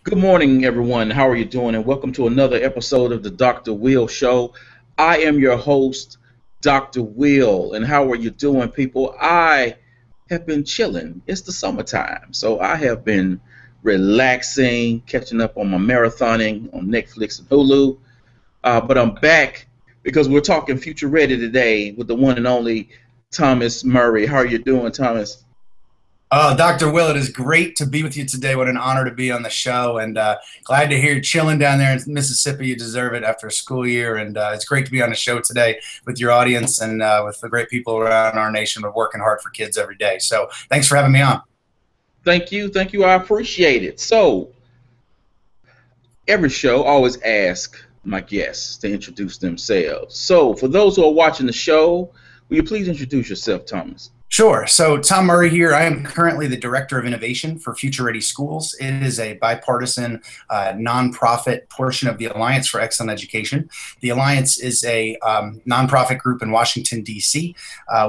Good morning, everyone. How are you doing? And welcome to another episode of the Dr. Will Show. I am your host, Dr. Will. And how are you doing, people? I have been chilling. It's the summertime. So I have been relaxing, catching up on my marathoning on Netflix and Hulu. But I'm back because we're talking future ready today with the one and only Thomas Murray. How are you doing, Thomas? Dr. Will, it is great to be with you today. What an honor to be on the show, and glad to hear you chilling down there in Mississippi. You deserve it after a school year, and it's great to be on the show today with your audience and with the great people around our nation who are working hard for kids every day. So thanks for having me on. Thank you. Thank you. I appreciate it. So, every show, I always ask my guests to introduce themselves. So, for those who are watching the show, will you please introduce yourself, Thomas? Sure. So Tom Murray here. I am currently the Director of Innovation for Future Ready Schools. It is a bipartisan nonprofit portion of the Alliance for Excellent Education. The Alliance is a nonprofit group in Washington, D.C.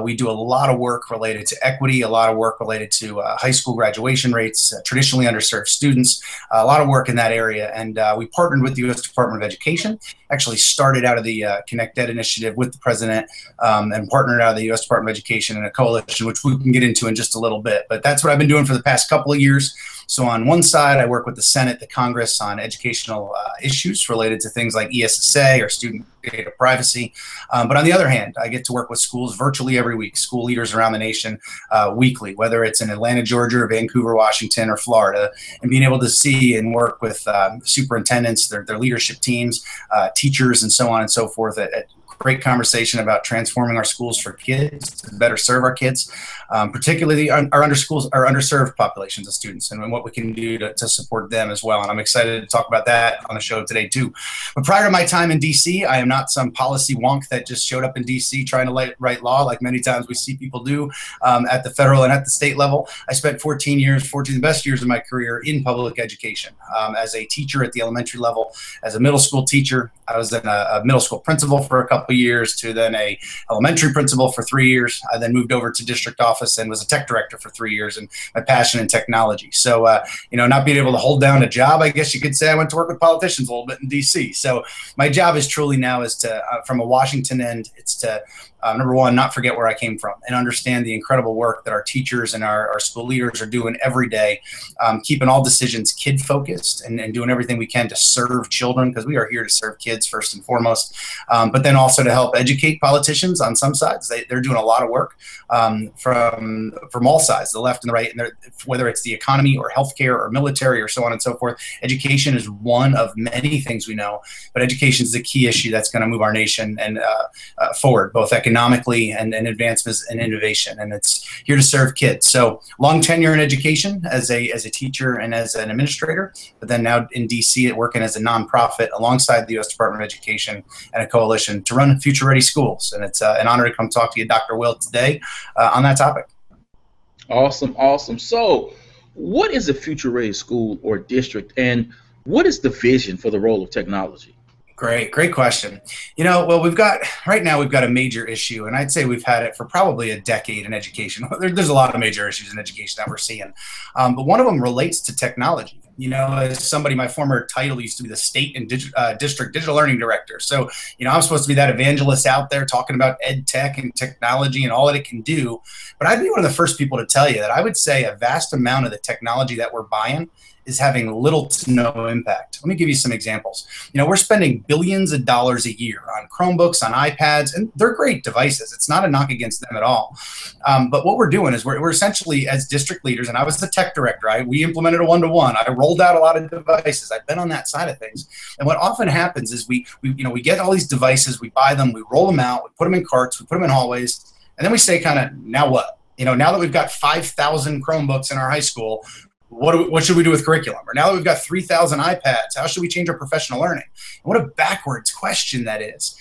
We do a lot of work related to equity, a lot of work related to high school graduation rates, traditionally underserved students, a lot of work in that area. And we partnered with the U.S. Department of Education, actually started out of the Connect Ed initiative with the president and partnered out of the U.S. Department of Education in a coalition, which we can get into in just a little bit. But that's what I've been doing for the past couple of years. So on one side, I work with the Senate, the Congress on educational issues related to things like ESSA or student data privacy. But on the other hand, I get to work with schools virtually every week, school leaders around the nation weekly, whether it's in Atlanta, Georgia, or Vancouver, Washington, or Florida, and being able to see and work with superintendents, their leadership teams, teachers, and so on and so forth at great conversation about transforming our schools for kids to better serve our kids, particularly our underserved populations of students, and what we can do to support them as well. And I'm excited to talk about that on the show today too. But prior to my time in DC, I am not some policy wonk that just showed up in DC trying to write law like many times we see people do at the federal and at the state level. I spent 14 of the best years of my career in public education as a teacher at the elementary level, as a middle school teacher. I was then a middle school principal for a couple of years, to then a elementary principal for 3 years. I then moved over to district office and was a tech director for 3 years, and my passion in technology. So, not being able to hold down a job, I guess you could say I went to work with politicians a little bit in DC. So my job is truly now is to, from a Washington end, it's to number one, not forget where I came from and understand the incredible work that our teachers and our school leaders are doing every day, keeping all decisions kid focused and doing everything we can to serve children, because we are here to serve kids first and foremost, but then also to help educate politicians on some sides. They're doing a lot of work from all sides, the left and the right, and whether it's the economy or healthcare or military or so on and so forth. Education is one of many things we know, but education is the key issue that's going to move our nation and forward, both economically and advancements and innovation. And it's here to serve kids. So long tenure in education as a teacher and as an administrator, but then now in DC working as a nonprofit alongside the U.S. Department of Education and a coalition to run Future Ready Schools. And it's an honor to come talk to you, Dr. Will, today on that topic. Awesome, awesome. So, what is a future ready school or district, and what is the vision for the role of technology? Great question. Well, right now we've got a major issue, and I'd say we've had it for probably a decade in education. There's a lot of major issues in education that we're seeing, but one of them relates to technology. As somebody, my former title used to be the state and district digital learning director. So, I'm supposed to be that evangelist out there talking about ed tech and technology and all that it can do. But I'd be one of the first people to tell you that I would say a vast amount of the technology that we're buying is having little to no impact. Let me give you some examples. We're spending billions of dollars a year on Chromebooks, on iPads, and they're great devices. It's not a knock against them at all. But what we're doing is we're essentially, as district leaders, and I was the tech director, we implemented a one-to-one. I rolled out a lot of devices. I've been on that side of things. And what often happens is we get all these devices, we buy them, we roll them out, we put them in carts, we put them in hallways, and then we say kind of, now what? Now that we've got 5,000 Chromebooks in our high school, what should we do with curriculum? Or now that we've got 3,000 iPads, how should we change our professional learning? And what a backwards question that is.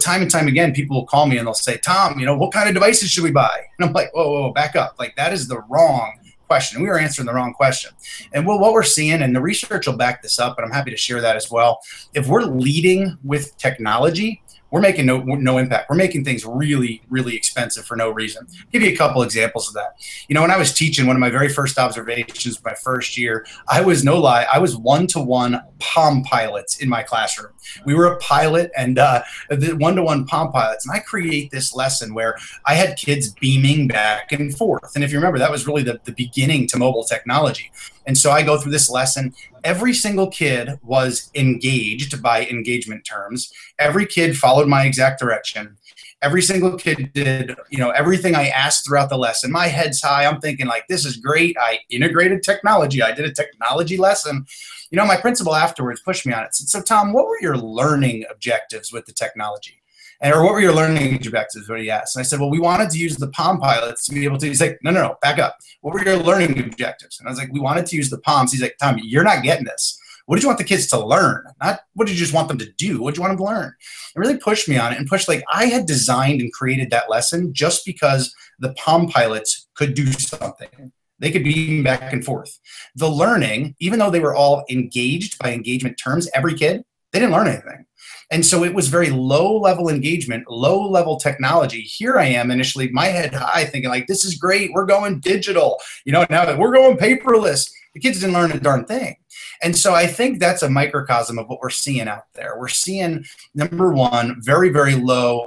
Time and time again, people will call me and they'll say, Tom, what kind of devices should we buy? And I'm like, whoa, back up. Like, that is the wrong question. We are answering the wrong question. And what we're seeing, and the research will back this up, but I'm happy to share that as well. If we're leading with technology, we're making no impact. We're making things really, really expensive for no reason. I'll give you a couple examples of that. When I was teaching, one of my very first observations my first year, I was one-to-one Palm Pilots in my classroom. We were a pilot and the one-to-one Palm Pilots. And I create this lesson where I had kids beaming back and forth. And if you remember, that was really the beginning to mobile technology. And so I go through this lesson. Every single kid was engaged by engagement terms. Every kid followed my exact direction. Every single kid did, everything I asked throughout the lesson. My head's high. I'm thinking like, this is great. I integrated technology. I did a technology lesson. My principal afterwards pushed me on it. Said, so Tom, what were your learning objectives with the technology? Or what were your learning objectives? What he asked. And I said, well, we wanted to use the Palm Pilots to be able to. He's like, no, back up. What were your learning objectives? And I was like, we wanted to use the Palms. He's like, Tom, you're not getting this. What did you want the kids to learn? Not what did you just want them to do? What did you want them to learn? It really pushed me on it and pushed, like, I had designed and created that lesson just because the Palm Pilots could do something. They could beam back and forth. The learning, even though they were all engaged by engagement terms, every kid, they didn't learn anything. And so it was very low level engagement, low level technology. Here I am initially, my head high, thinking like, this is great. We're going digital. Now we're going paperless. The kids didn't learn a darn thing. And so I think that's a microcosm of what we're seeing out there. We're seeing, number one, very, very low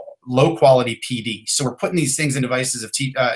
quality PD. So we're putting these things in devices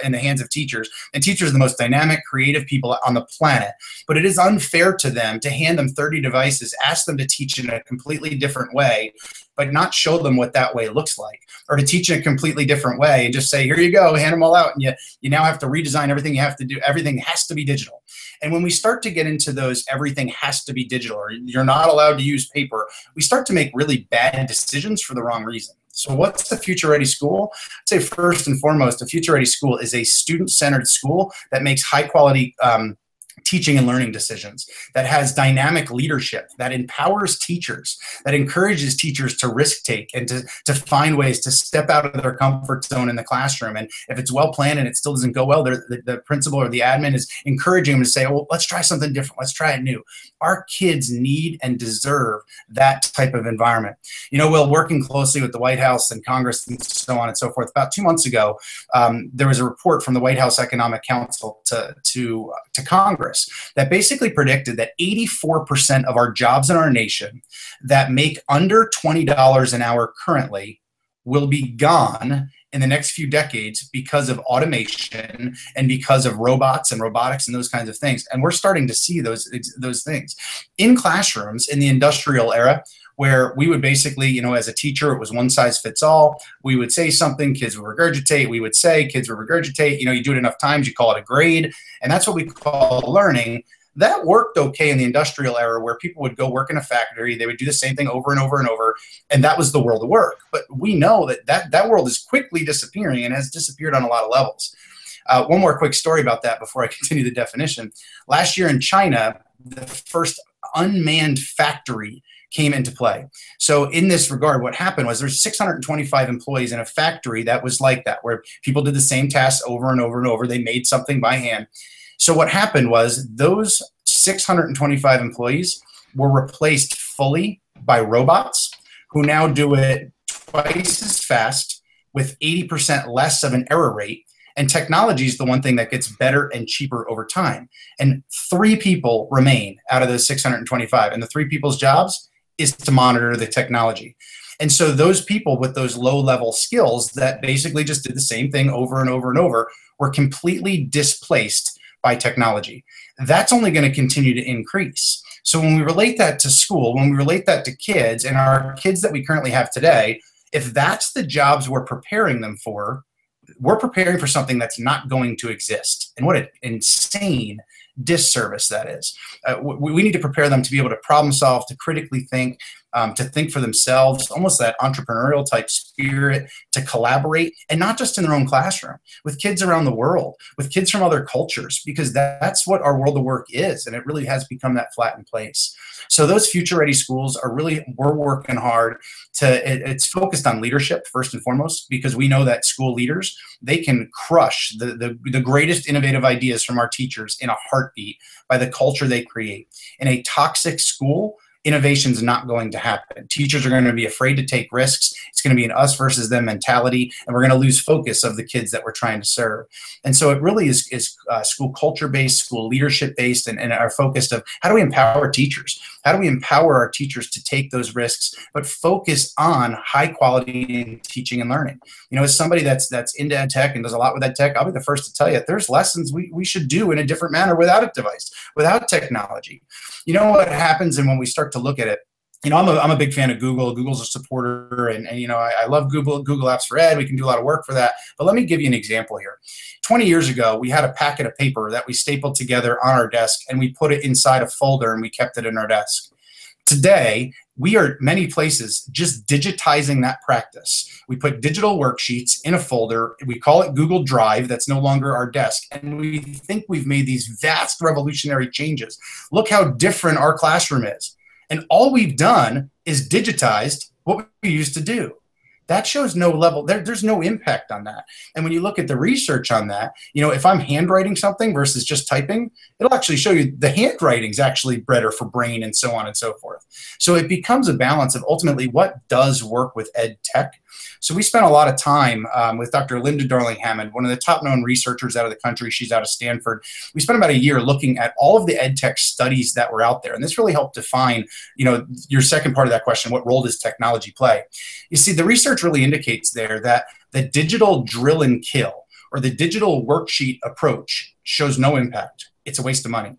in the hands of teachers, and teachers are the most dynamic, creative people on the planet. But it is unfair to them to hand them 30 devices, ask them to teach in a completely different way, but not show them what that way looks like, or to teach in a completely different way and just say, here you go, hand them all out. And you now have to redesign everything you have to do. Everything has to be digital. And when we start to get into those, everything has to be digital, or you're not allowed to use paper, we start to make really bad decisions for the wrong reason. So what's the Future Ready School? I'd say first and foremost, a Future Ready School is a student-centered school that makes high-quality teaching and learning decisions, that has dynamic leadership, that empowers teachers, that encourages teachers to risk take and to find ways to step out of their comfort zone in the classroom. And if it's well planned and it still doesn't go well, the principal or the admin is encouraging them to say, well, let's try something different. Let's try it new. Our kids need and deserve that type of environment. Will, working closely with the White House and Congress and so on and so forth, about 2 months ago, there was a report from the White House Economic Council to Congress that basically predicted that 84% of our jobs in our nation that make under $20 an hour currently will be gone in the next few decades because of automation and because of robots and robotics and those kinds of things. And we're starting to see those things in classrooms in the industrial era, where we would basically, as a teacher, it was one size fits all. We would say something, kids would regurgitate. We would say, kids would regurgitate. You do it enough times, you call it a grade. And that's what we call learning. That worked okay in the industrial era, where people would go work in a factory. They would do the same thing over and over and over. And that was the world of work. But we know that world is quickly disappearing and has disappeared on a lot of levels. One more quick story about that before I continue the definition. Last year in China, the first unmanned factory came into play. So in this regard, what happened was there's 625 employees in a factory that was like that, where people did the same tasks over and over and over. They made something by hand. So what happened was those 625 employees were replaced fully by robots, who now do it twice as fast with 80% less of an error rate. And technology is the one thing that gets better and cheaper over time. And 3 people remain out of those 625. And the 3 people's jobs is to monitor the technology. And so those people with those low-level skills that basically just did the same thing over and over and over were completely displaced by technology. That's only going to continue to increase. So when we relate that to school, when we relate that to kids and our kids that we currently have today, if that's the jobs we're preparing them for, we're preparing for something that's not going to exist. And what an insane disservice that is. We need to prepare them to be able to problem solve, to critically think, to think for themselves, almost that entrepreneurial type spirit, to collaborate, and not just in their own classroom, with kids around the world, with kids from other cultures, because that's what our world of work is. And it really has become that flattened place. So those future ready schools are really, we're working hard it's focused on leadership first and foremost, because we know that school leaders, they can crush the greatest innovative ideas from our teachers in a heartbeat by the culture they create. In a toxic school, innovation's not going to happen. Teachers are going to be afraid to take risks. It's going to be an us versus them mentality, and we're going to lose focus of the kids that we're trying to serve. And so it really is school culture based, school leadership based, and are focused of how do we empower teachers? How do we empower our teachers to take those risks, but focus on high quality teaching and learning? You know, as somebody that's into ed tech and does a lot with ed tech, I'll be the first to tell you there's lessons we should do in a different manner without a device, without technology. You know what happens, and when we start to look at it, you know, I'm a big fan of Google. Google's a supporter, and you know, I love Google Apps for Ed. We can do a lot of work for that. But let me give you an example here. 20 years ago, we had a packet of paper that we stapled together on our desk, and we put it inside a folder, and we kept it in our desk. Today, we are many places just digitizing that practice. We put digital worksheets in a folder. We call it Google Drive. That's no longer our desk. And we think we've made these vast revolutionary changes. Look how different our classroom is. And all we've done is digitized what we used to do. That shows no level, there's no impact on that. And when you look at the research on that, you know, if I'm handwriting something versus just typing, it'll actually show you the handwriting's actually better for brain and so on and so forth. So it becomes a balance of ultimately what does work with ed tech. So we spent a lot of time with Dr. Linda Darling-Hammond, one of the top known researchers out of the country. She's out of Stanford. We spent about a year looking at all of the ed tech studies that were out there. And this really helped define, you know, your second part of that question, what role does technology play? You see, the research really indicates there that the digital drill and kill or the digital worksheet approach shows no impact. It's a waste of money.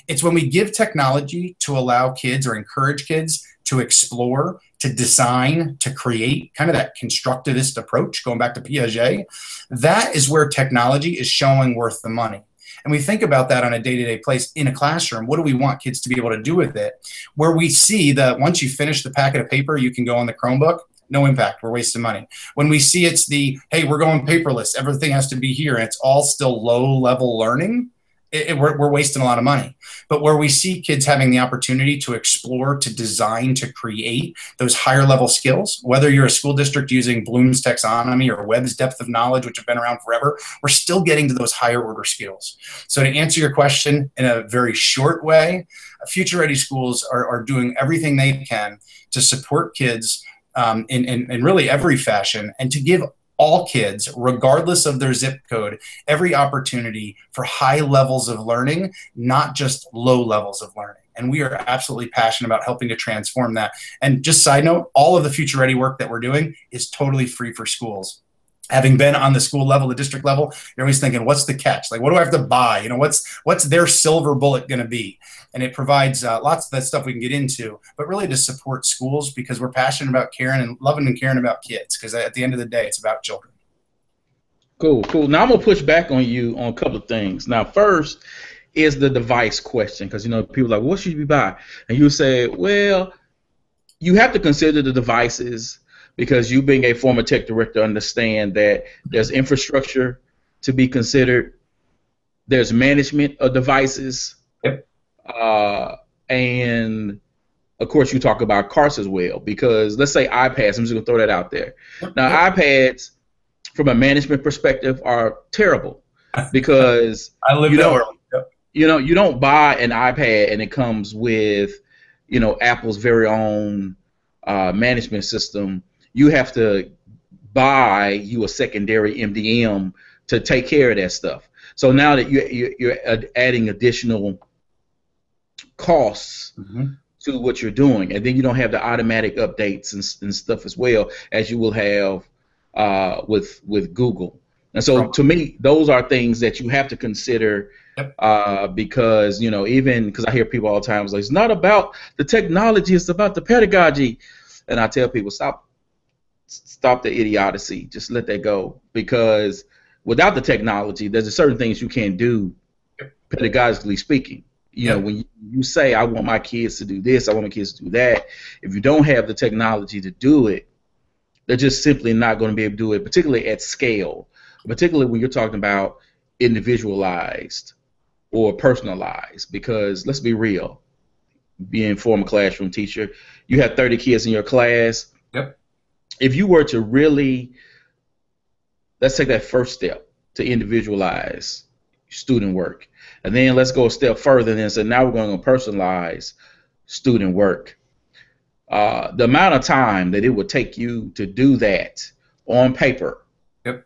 It's when we give technology to allow kids or encourage kids to explore, to design, to create, kind of that constructivist approach, going back to Piaget, that is where technology is showing worth the money. And we think about that on a day-to-day place in a classroom. What do we want kids to be able to do with it? Where we see that once you finish the packet of paper, you can go on the Chromebook. No impact. We're wasting money. When we see it's the, hey, we're going paperless, everything has to be here, and it's all still low-level learning, we're wasting a lot of money. But where we see kids having the opportunity to explore, to design, to create those higher level skills, whether you're a school district using Bloom's taxonomy or Webb's depth of knowledge, which have been around forever, we're still getting to those higher order skills. So to answer your question in a very short way, Future Ready schools are doing everything they can to support kids in really every fashion, and to give all kids, regardless of their zip code, every opportunity for high levels of learning, not just low levels of learning. And we are absolutely passionate about helping to transform that. And just side note, all of the Future Ready work that we're doing is totally free for schools. Having been on the school level, the district level, you're always thinking, what's the catch? Like, what do I have to buy? You know, what's their silver bullet going to be? And it provides lots of that stuff we can get into, but really to support schools, because we're passionate about caring and loving and caring about kids, because at the end of the day, it's about children. Cool, cool. Now I'm going to push back on you on a couple of things. Now, first is the device question, because, you know, people are like, what should we buy? And you say, well, you have to consider the devices, because you being a former tech director understand that there's infrastructure to be considered, there's management of devices, yep. And of course you talk about costs as well, because let's say iPads, I'm just going to throw that out there. Now iPads from a management perspective are terrible, because I live that world. Yep. You don't buy an iPad and it comes with, you know, Apple's very own management system. You have to buy you a secondary MDM to take care of that stuff. So now that you're adding additional costs to what you're doing, and then you don't have the automatic updates and stuff as well as you will have with Google. And so to me, those are things that you have to consider. Yep. Because, you know, even because I hear people all the time, it's like, it's not about the technology, it's about the pedagogy. And I tell people, stop the idiocy. Just let that go, because without the technology, there's certain things you can't do, pedagogically speaking. You know, when you say, I want my kids to do this, I want my kids to do that, if you don't have the technology to do it, they're just simply not going to be able to do it, particularly at scale, particularly when you're talking about individualized or personalized. Because let's be real, being a former classroom teacher, you have 30 kids in your class. Yep. If you were to really, let's take that first step to individualize student work, and then let's go a step further and say, now we're going to personalize student work. the amount of time that it would take you to do that on paper, Yep.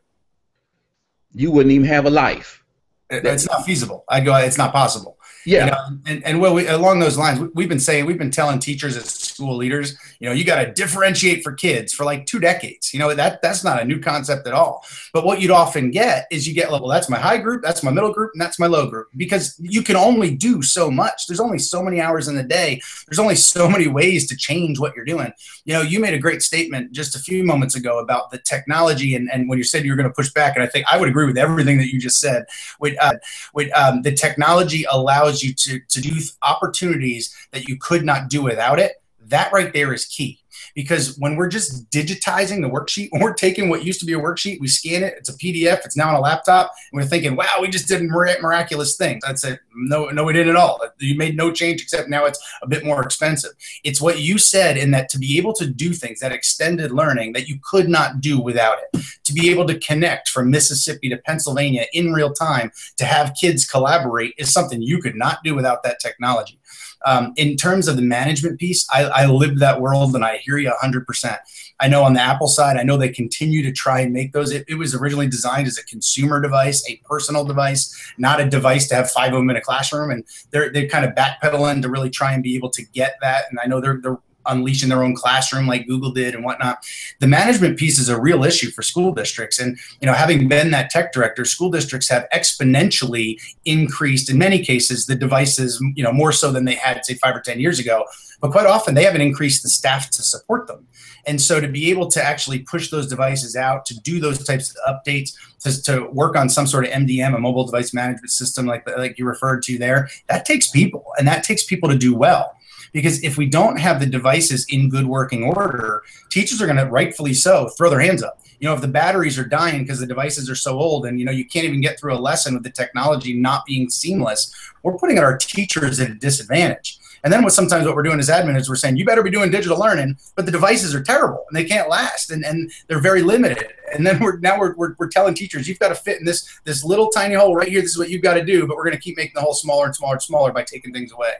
you wouldn't even have a life. It's not feasible. I go, it's not possible. You Yeah. know, and well, along those lines, we've been telling teachers as school leaders, you know, you got to differentiate for kids for like 2 decades. You know, that's not a new concept at all. But what you'd often get is you get, well, that's my high group, that's my middle group, and that's my low group, because you can only do so much. There's only so many hours in the day. There's only so many ways to change what you're doing. You know, you made a great statement just a few moments ago about the technology, and when you said you were going to push back, and I think I would agree with everything that you just said. The technology allows you to do opportunities that you could not do without it. That right there is key. Because when we're just digitizing the worksheet, when we're taking what used to be a worksheet, we scan it, it's a PDF, it's now on a laptop, and we're thinking, wow, we just did miraculous things. That's it. No, we didn't at all. You made no change, except now it's a bit more expensive. It's what you said, in that to be able to do things, that extended learning that you could not do without it, to be able to connect from Mississippi to Pennsylvania in real time, to have kids collaborate, is something you could not do without that technology. In terms of the management piece, I lived that world, and I hear you 100%. I know on the Apple side, I know they continue to try and make those. It was originally designed as a consumer device, a personal device, not a device to have 5 of them in a classroom. And they're kind of backpedaling to really try and be able to get that. And I know they're unleashing their own classroom like Google did and whatnot. The management piece is a real issue for school districts. And, you know, having been that tech director, school districts have exponentially increased, in many cases, the devices, you know, more so than they had, say, 5 or 10 years ago. But quite often they haven't increased the staff to support them. And so to be able to actually push those devices out, to do those types of updates, to work on some sort of MDM, a mobile device management system like you referred to there, that takes people, and that takes people to do well. Because if we don't have the devices in good working order, teachers are going to, rightfully so, throw their hands up. You know, if the batteries are dying because the devices are so old, and, you know, you can't even get through a lesson with the technology not being seamless, we're putting our teachers at a disadvantage. And then sometimes what we're doing as admin is we're saying, you better be doing digital learning, but the devices are terrible and they can't last, and they're very limited. And then we're telling teachers, you've got to fit in this little tiny hole right here. This is what you've got to do, but we're going to keep making the hole smaller and smaller and smaller by taking things away.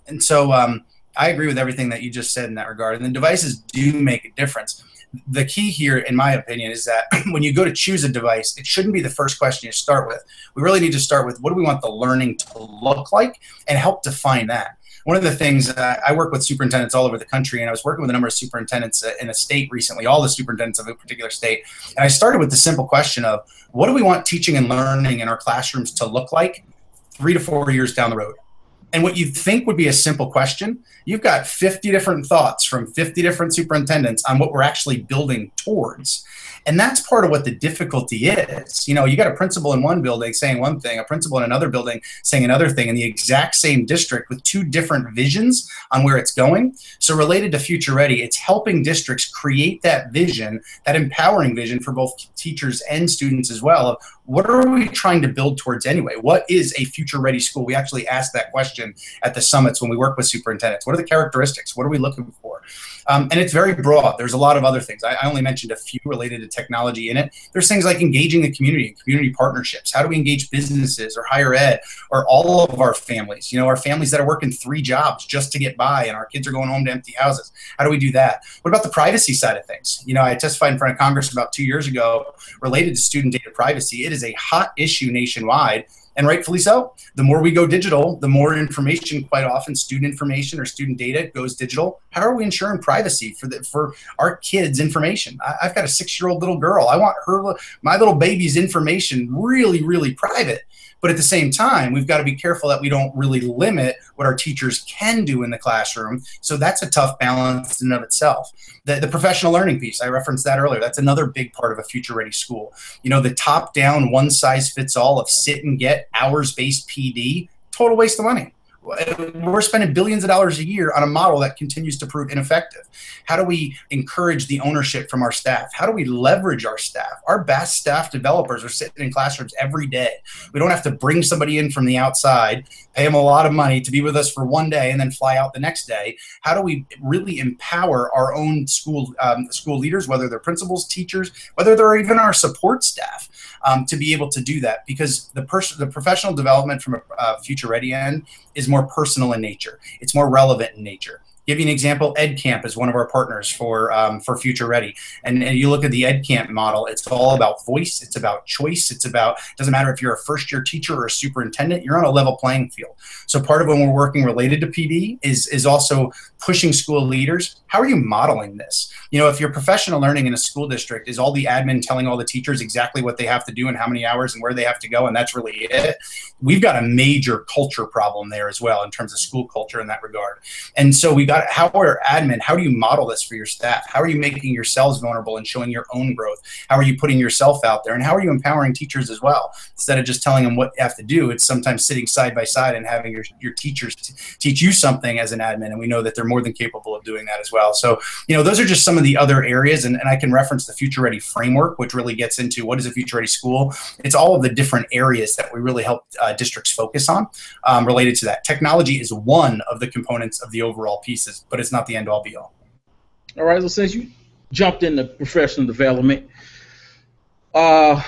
And so I agree with everything that you just said in that regard. And the devices do make a difference. The key here, in my opinion, is that when you go to choose a device, it shouldn't be the first question you start with. We really need to start with, what do we want the learning to look like, and help define that. One of the things, I work with superintendents all over the country, and I was working with a number of superintendents in a state recently, all the superintendents of a particular state. And I started with the simple question of, what do we want teaching and learning in our classrooms to look like 3 to 4 years down the road? And what you'd think would be a simple question, you've got 50 different thoughts from 50 different superintendents on what we're actually building towards. And that's part of what the difficulty is. You know, you got a principal in one building saying one thing, a principal in another building saying another thing, in the exact same district with 2 different visions on where it's going. So related to Future Ready, it's helping districts create that vision, that empowering vision for both teachers and students as well, of what are we trying to build towards anyway? What is a future ready school? We actually ask that question at the summits when we work with superintendents. What are the characteristics? What are we looking for? And it's very broad. There's a lot of other things. I only mentioned a few related to technology in it. There's things like engaging the community and community partnerships. How do we engage businesses or higher ed or all of our families? You know, our families that are working 3 jobs just to get by, and our kids are going home to empty houses. How do we do that? What about the privacy side of things? You know, I testified in front of Congress about 2 years ago related to student data privacy. It is a hot issue nationwide. And rightfully so. The more we go digital, the more information, quite often student information or student data, goes digital. How are we ensuring privacy for our kids' information? I've got a 6-year-old little girl. I want my little baby's information really, really private. But at the same time, we've got to be careful that we don't really limit what our teachers can do in the classroom. So that's a tough balance in and of itself. The professional learning piece, I referenced that earlier. That's another big part of a future-ready school. You know, the top-down, one-size-fits-all of sit and get hours-based PD, total waste of money. We're spending billions of dollars a year on a model that continues to prove ineffective. How do we encourage the ownership from our staff? How do we leverage our staff? Our best staff developers are sitting in classrooms every day. We don't have to bring somebody in from the outside, pay them a lot of money to be with us for 1 day and then fly out the next day. How do we really empower our own school leaders, whether they're principals, teachers, whether they're even our support staff, to be able to do that? Because the professional development from a future ready end is more personal in nature. It's more relevant in nature. Give you an example. EdCamp is one of our partners for Future Ready. And you look at the EdCamp model, it's all about voice, it's about choice, it doesn't matter if you're a first-year teacher or a superintendent, you're on a level playing field. So part of when we're working related to PD is also pushing school leaders. How are you modeling this? You know, if your professional learning in a school district is all the admin telling all the teachers exactly what they have to do and how many hours and where they have to go, and that's really it, we've got a major culture problem there as well in terms of school culture in that regard. And so we got, how do you model this for your staff? How are you making yourselves vulnerable and showing your own growth? How are you putting yourself out there? And how are you empowering teachers as well? Instead of just telling them what you have to do, it's sometimes sitting side by side and having your teachers teach you something as an admin. And we know that they're more than capable of doing that as well. So, you know, those are just some of the other areas. And I can reference the Future Ready framework, which really gets into what is a Future Ready school. It's all of the different areas that we really help districts focus on related to that. Technology is one of the components of the overall pieces, but it's not the end all be all. All right, so since you jumped into professional development, what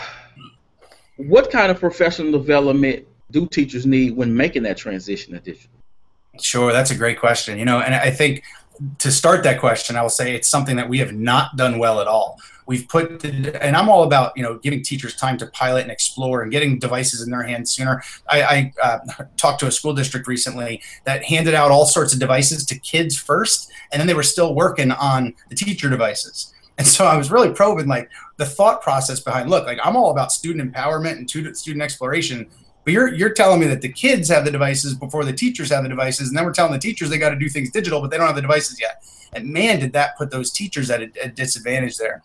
kind of professional development do teachers need when making that transition to digital? Sure, that's a great question. You know, and I think to start that question, I will say it's something that we have not done well at all. We've put, and I'm all about, you know, giving teachers time to pilot and explore and getting devices in their hands sooner. I talked to a school district recently that handed out all sorts of devices to kids first, and then they were still working on the teacher devices. And so I was really probing like the thought process behind, look, like I'm all about student empowerment and student exploration, but you're telling me that the kids have the devices before the teachers have the devices, and then we're telling the teachers they got to do things digital, but they don't have the devices yet. And man, did that put those teachers at a disadvantage there.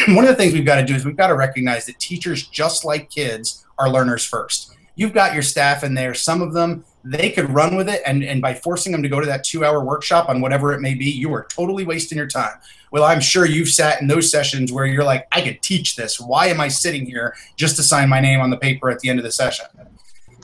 One of the things we've got to do is we've got to recognize that teachers, just like kids, are learners first. You've got your staff in there. Some of them, they could run with it, and by forcing them to go to that 2-hour workshop on whatever it may be, you are totally wasting your time. Well, I'm sure you've sat in those sessions where you're like, I could teach this. Why am I sitting here just to sign my name on the paper at the end of the session?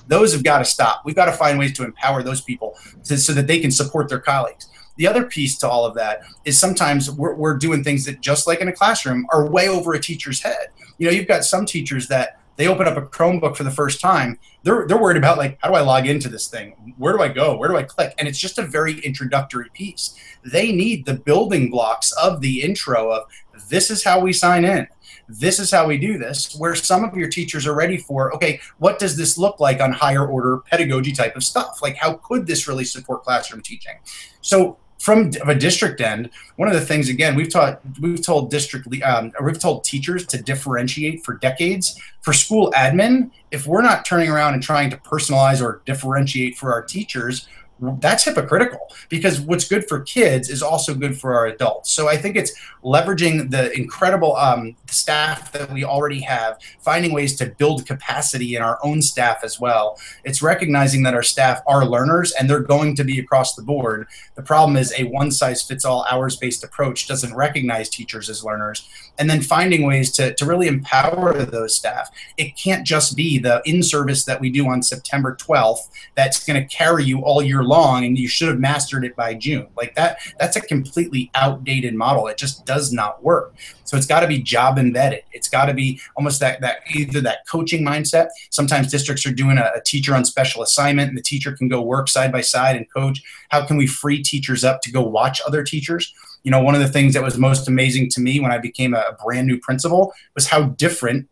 Those have got to stop. We've got to find ways to empower those people so that they can support their colleagues. The other piece to all of that is sometimes we're doing things that, just like in a classroom, are way over a teacher's head. You know, you've got some teachers that they open up a Chromebook for the first time. They're worried about, like, how do I log into this thing? Where do I go? Where do I click? And it's just a very introductory piece. They need the building blocks of the intro of, this is how we sign in. This is how we do this, where some of your teachers are ready for, okay, what does this look like on higher order pedagogy type of stuff? Like, how could this really support classroom teaching? So from a district end, one of the things, again, we've told teachers to differentiate for decades. For school admin, if we're not turning around and trying to personalize or differentiate for our teachers, that's hypocritical, because what's good for kids is also good for our adults. So I think it's leveraging the incredible staff that we already have, finding ways to build capacity in our own staff as well. It's recognizing that our staff are learners and they're going to be across the board. The problem is a one-size-fits-all hours-based approach doesn't recognize teachers as learners. And then finding ways to really empower those staff. It can't just be the in-service that we do on September 12th that's going to carry you all year long and you should have mastered it by June. Like that's a completely outdated model. It just does not work. So it's got to be job embedded. It's got to be almost that either that coaching mindset. Sometimes districts are doing a teacher on special assignment and the teacher can go work side by side and coach. How can we free teachers up to go watch other teachers? You know, one of the things that was most amazing to me when I became a brand new principal was how different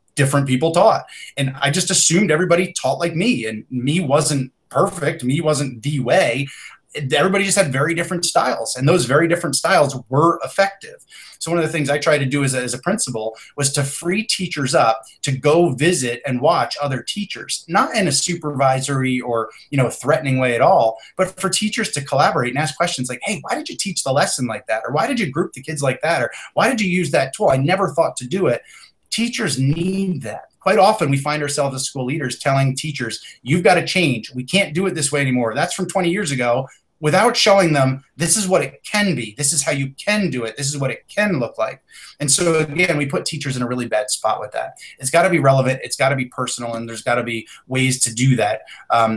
people taught. And I just assumed everybody taught like me, and me wasn't perfect. Me wasn't the way. Everybody just had very different styles, and those very different styles were effective. So one of the things I tried to do as a principal was to free teachers up to go visit and watch other teachers, not in a supervisory or, you know, threatening way at all, but for teachers to collaborate and ask questions like, hey, why did you teach the lesson like that? Or why did you group the kids like that? Or why did you use that tool? I never thought to do it. Teachers need that. Quite often we find ourselves as school leaders telling teachers, you've got to change. We can't do it this way anymore. That's from 20 years ago, without showing them this is what it can be. This is how you can do it. This is what it can look like. And so again, we put teachers in a really bad spot with that. It's got to be relevant. It's got to be personal. And there's got to be ways to do that.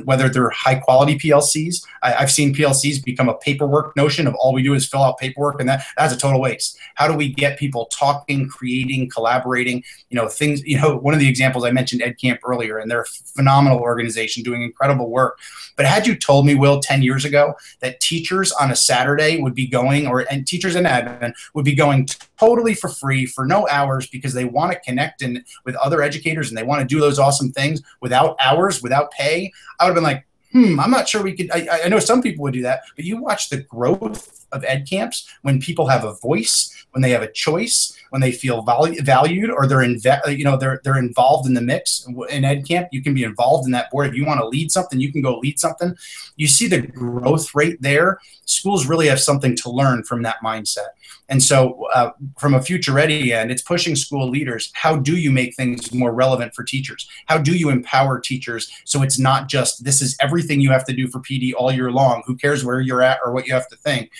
Whether they're high quality PLCs. I've seen PLCs become a paperwork notion of all we do is fill out paperwork, and that's a total waste. How do we get people talking, creating, collaborating, things, one of the examples I mentioned EdCamp earlier, and they're a phenomenal organization doing incredible work. But had you told me, Will, 10 years ago that teachers on a Saturday would be going, and teachers and admin would be going totally for free for no hours because they want to connect with other educators and they want to do those awesome things without hours, without pay, I would have been like, I'm not sure we could. I know some people would do that, but you watch the growth of ed camps when people have a voice, when they have a choice, when they feel valued, or they're involved in the mix. In ed camp, you can be involved in that board. If you want to lead something, you can go lead something. You see the growth rate there. Schools really have something to learn from that mindset. And so from a future ready end, it's pushing school leaders. How do you make things more relevant for teachers? How do you empower teachers so it's not just this is everything you have to do for PD all year long? Who cares where you're at or what you have to think?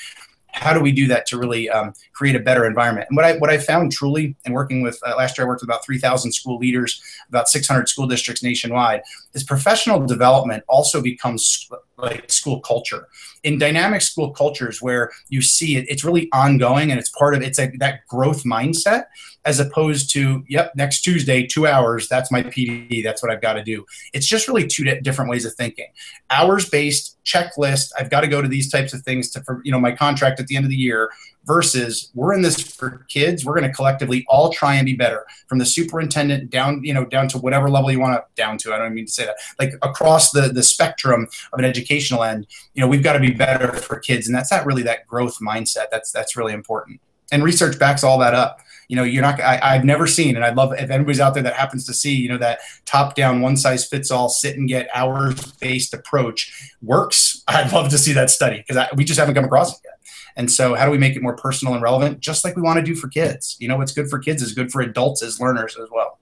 How do we do that to really create a better environment? And what I found truly in working with, last year I worked with about 3,000 school leaders, about 600 school districts nationwide, is professional development also becomes like school culture. In dynamic school cultures where you see it's really ongoing and it's part of, that growth mindset, as opposed to, yep, next Tuesday, 2 hours, that's my PD, that's what I've got to do. It's just really two different ways of thinking. Hours-based checklist, I've got to go to these types of things for my contract at the end of the year, versus we're in this for kids. We're going to collectively all try and be better, from the superintendent down to whatever level you want to down to. I don't mean to say that, like across the spectrum of an educational end, we've got to be better for kids. And that's not really that growth mindset. That's really important. And research backs all that up. I've never seen, and I'd love if anybody's out there that happens to see, that top-down, one-size-fits-all, sit-and-get hours-based approach works. I'd love to see that study because we just haven't come across it yet. And so how do we make it more personal and relevant, just like we want to do for kids? What's good for kids is good for adults as learners as well.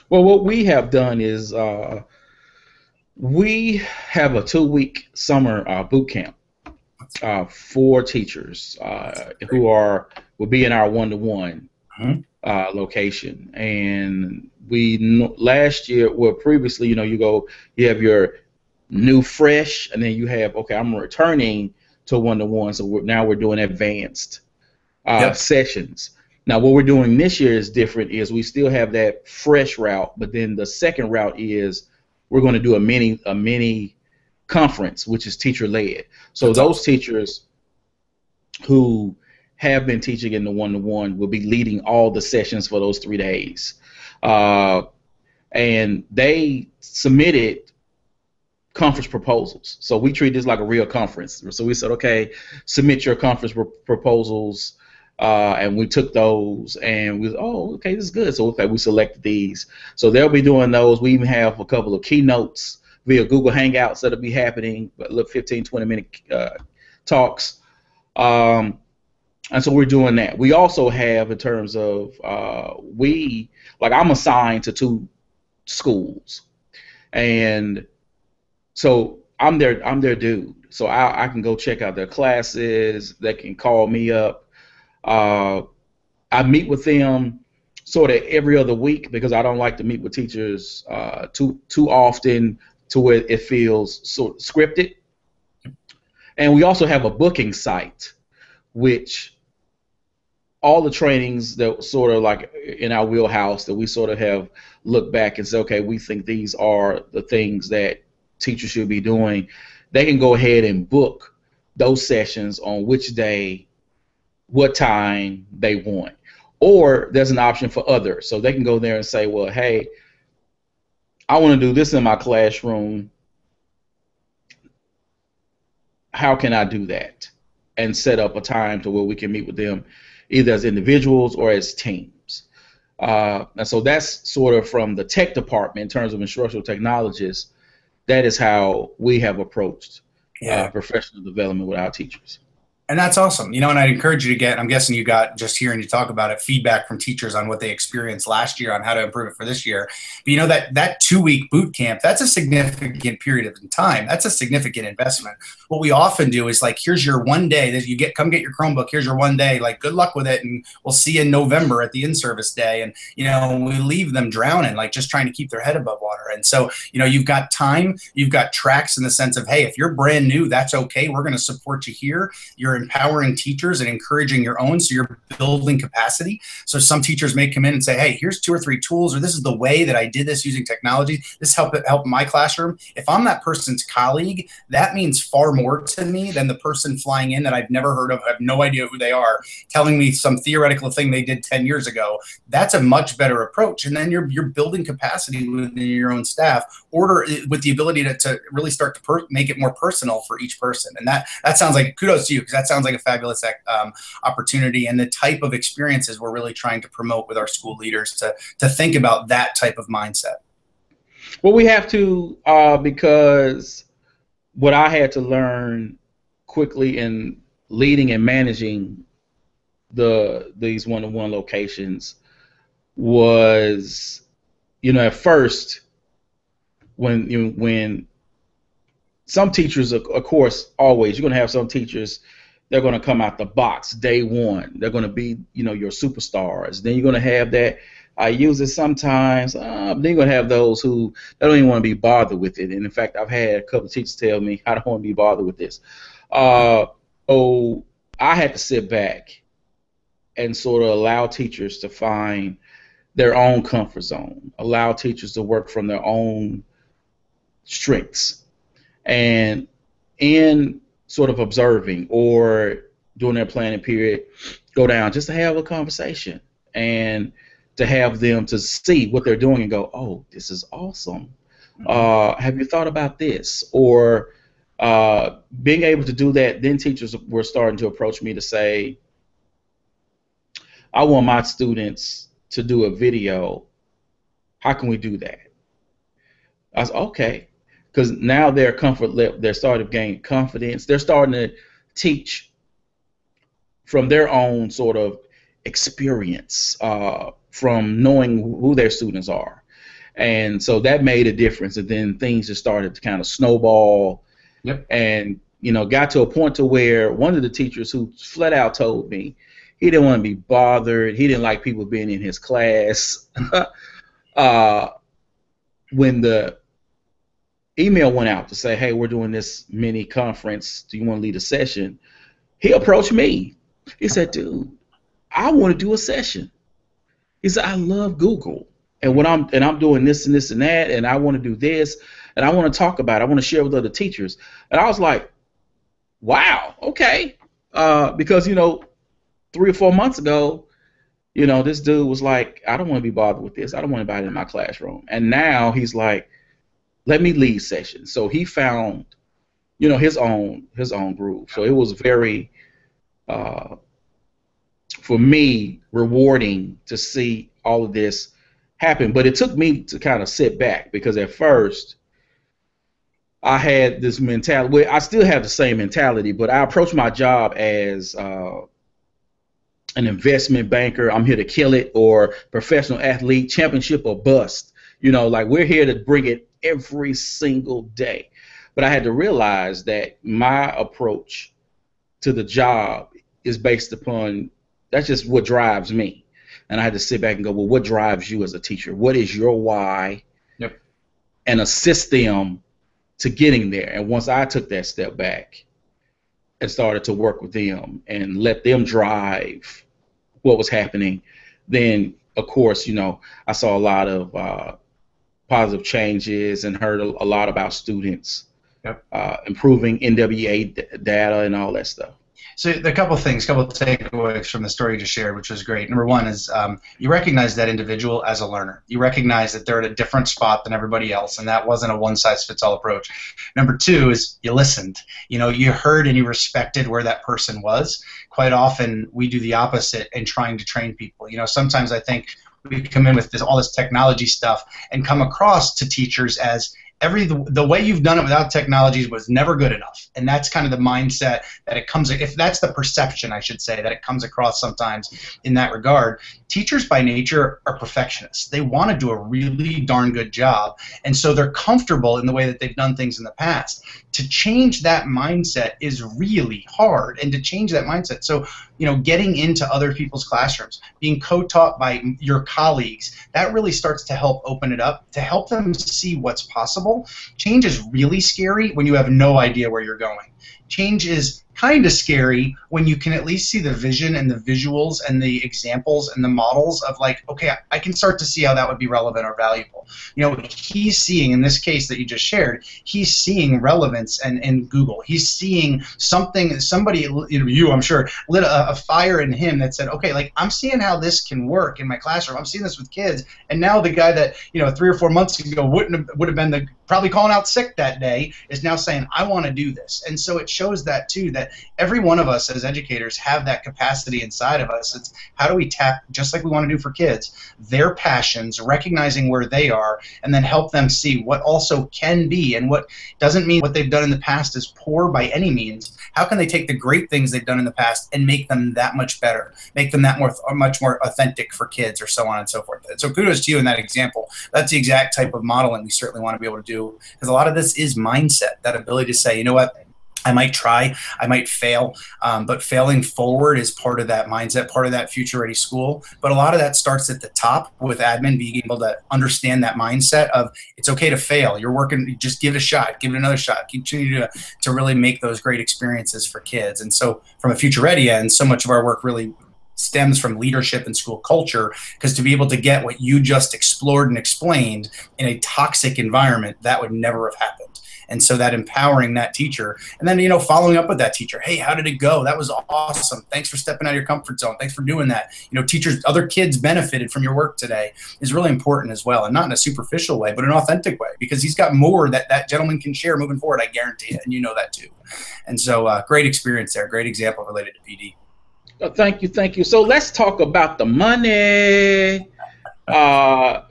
Well, what we have done is we have a 2-week summer boot camp for teachers who will be in our one-to-one location. And last year, previously, you have your new fresh, and then you have, okay, I'm returning to one-to-one. So now we're doing advanced sessions. Now, what we're doing this year is different. Is we still have that fresh route, but then the second route is we're going to do a mini conference, which is teacher-led. So those teachers who have been teaching in the one-to-one will be leading all the sessions for those 3 days. And they submitted conference proposals. So we treat this like a real conference. So we said, okay, submit your conference proposals. And we took those and okay, this is good. So okay, we selected these. So they'll be doing those. We even have a couple of keynotes via Google Hangouts that'll be happening, but look, 15, 20-minute talks. And so we're doing that. We also have, in terms of, I'm assigned to 2 schools. And so I'm their dude. So I can go check out their classes. They can call me up. I meet with them sort of every other week because I don't like to meet with teachers too often to where it feels sort of scripted. And we also have a booking site, which all the trainings that sort of like in our wheelhouse that we sort of have looked back and said, okay, we think these are the things that teachers should be doing. They can go ahead and book those sessions on which day, what time they want. Or there's an option for others. So they can go there and say, well, hey, I want to do this in my classroom. How can I do that? And set up a time to where we can meet with them either as individuals or as teams. And so that's sort of from the tech department in terms of instructional technologists. That is how we have approached professional development with our teachers. And that's awesome. And I'd encourage you to get, I'm guessing you got, just hearing you talk about it, feedback from teachers on what they experienced last year on how to improve it for this year. But that 2-week boot camp, that's a significant period of time. That's a significant investment. What we often do is like, here's your one day that you come get your Chromebook. Here's your one day, like good luck with it. And we'll see you in November at the in-service day. And, we leave them drowning, like just trying to keep their head above water. And so, you've got time, you've got tracks in the sense of, hey, if you're brand new, that's okay. We're going to support you here. You're you're empowering teachers and encouraging your own, so you're building capacity. So some teachers may come in and say, hey, here's 2 or 3 tools, or this is the way that I did this using technology. This helped my classroom. If I'm that person's colleague, that means far more to me than the person flying in that I've never heard of, I have no idea who they are, telling me some theoretical thing they did 10 years ago. That's a much better approach. And then you're building capacity within your own staff, with the ability to really start to make it more personal for each person. And that sounds like, kudos to you, because that sounds like a fabulous opportunity, and the type of experiences we're really trying to promote with our school leaders to think about that type of mindset. Well, we have to, because what I had to learn quickly in leading and managing these one-to-one locations was, at first, when some teachers, of course, always, you're going to have some teachers, they're going to come out the box day one. They're going to be, your superstars. Then you're going to have that, I use it sometimes. Then you're going to have those who they don't even want to be bothered with it. And in fact, I've had a couple of teachers tell me, I don't want to be bothered with this. So I had to sit back and sort of allow teachers to find their own comfort zone, allow teachers to work from their own strengths. And in sort of observing or during their planning period, go down just to have a conversation and to have them to see what they're doing and go, oh, this is awesome. Have you thought about this? Or being able to do that, then teachers were starting to approach me to say, I want my students to do a video. How can we do that? I was okay, because now they're starting to gain confidence. They're starting to teach from their own sort of experience, from knowing who their students are. And so that made a difference. And then things just started to kind of snowball. Yep. And, got to a point to where one of the teachers who flat out told me he didn't want to be bothered. He didn't like people being in his class. When the email went out to say, hey, we're doing this mini conference, do you want to lead a session? He approached me. He said, dude, I want to do a session. He said, I love Google, and I'm doing this and this and that, and I want to do this, and I want to talk about it. I want to share with other teachers. And I was like, wow, okay. Because, 3 or 4 months ago, this dude was like, I don't want to be bothered with this. I don't want anybody in my classroom. And now he's like, let me lead sessions. So he found, his own groove. So it was very, for me, rewarding to see all of this happen. But it took me to kind of sit back, because at first I had this mentality. Well, I still have the same mentality, but I approach my job as an investment banker. I'm here to kill it, or professional athlete, championship or bust. Like, we're here to bring it every single day. But I had to realize that my approach to the job is based upon, that's just what drives me. And I had to sit back and go, well, what drives you as a teacher? What is your why? Yep. And assist them to getting there. And once I took that step back and started to work with them and let them drive what was happening, then, of course, I saw a lot of positive changes and heard a lot about students. Yep. Improving NWA data and all that stuff. So a couple of takeaways from the story you just shared, which was great. Number one is you recognize that individual as a learner. You recognize that they're at a different spot than everybody else, and that wasn't a one-size-fits-all approach. Number two is you listened. You heard and you respected where that person was. Quite often we do the opposite in trying to train people. Sometimes I think we come in with all this technology stuff and come across to teachers as the way you've done it without technologies was never good enough. And that's kind of the mindset that it comes, if that's the perception, I should say, that it comes across sometimes in that regard. Teachers by nature are perfectionists. They want to do a really darn good job. And so they're comfortable in the way that they've done things in the past. To change that mindset is really hard, and to change that mindset. So, getting into other people's classrooms, being co-taught by your colleagues, that really starts to help open it up, to help them see what's possible. Change is really scary when you have no idea where you're going. Change is kind of scary when you can at least see the vision and the visuals and the examples and the models of like, okay, I can start to see how that would be relevant or valuable. You know, he's seeing, in this case that you just shared, he's seeing relevance in Google. He's seeing something, somebody, you I'm sure, lit a fire in him that said, okay, like I'm seeing how this can work in my classroom. I'm seeing this with kids. And now the guy that, 3 or 4 months ago would have been probably calling out sick that day is now saying, I want to do this. And so it shows that too, that every one of us as educators have that capacity inside of us. It's how do we tap, just like we want to do for kids, their passions, recognizing where they are, and then help them see what also can be, and what doesn't mean what they've done in the past is poor by any means. How can they take the great things they've done in the past and make them that much better, make them that much more authentic for kids, or so on and so forth. And so kudos to you in that example. That's the exact type of modeling we certainly want to be able to do, because a lot of this is mindset, that ability to say, you know what, I might try, I might fail, but failing forward is part of that mindset, part of that future-ready school. But a lot of that starts at the top with admin being able to understand that mindset of it's okay to fail. You're working, just give it a shot, give it another shot, continue to really make those great experiences for kids. And so from a future-ready end, so much of our work really stems from leadership and school culture, because to be able to get what you just explored and explained in a toxic environment, that would never have happened. And so that empowering that teacher, and then, following up with that teacher, hey, how did it go? That was awesome. Thanks for stepping out of your comfort zone. Thanks for doing that. Teachers, other kids benefited from your work today is really important as well. And not in a superficial way, but an authentic way, because he's got more that gentleman can share moving forward. I guarantee it. And you know that too. And so great experience there. Great example related to PD. Thank you. Thank you. So let's talk about the money.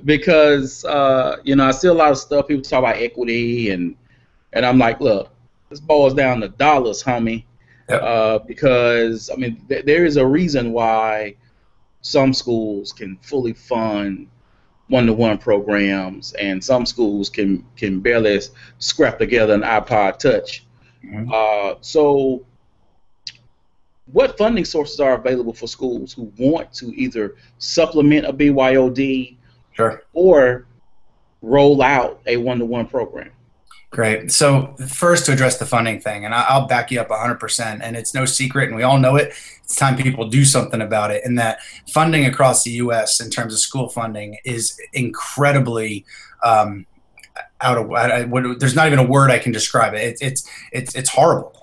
Because, I see a lot of stuff. People talk about equity and I'm like, look, this boils down to dollars, homie. Yep. Because, there is a reason why some schools can fully fund one-to-one programs, and some schools can barely scrap together an iPod Touch. Mm-hmm. So what funding sources are available for schools who want to either supplement a BYOD Sure. or roll out a one-to-one program? Great. So first, to address the funding thing, and I'll back you up 100%, and it's no secret, and we all know it. It's time people do something about it, and that funding across the U.S. in terms of school funding is incredibly there's not even a word I can describe it. It's horrible.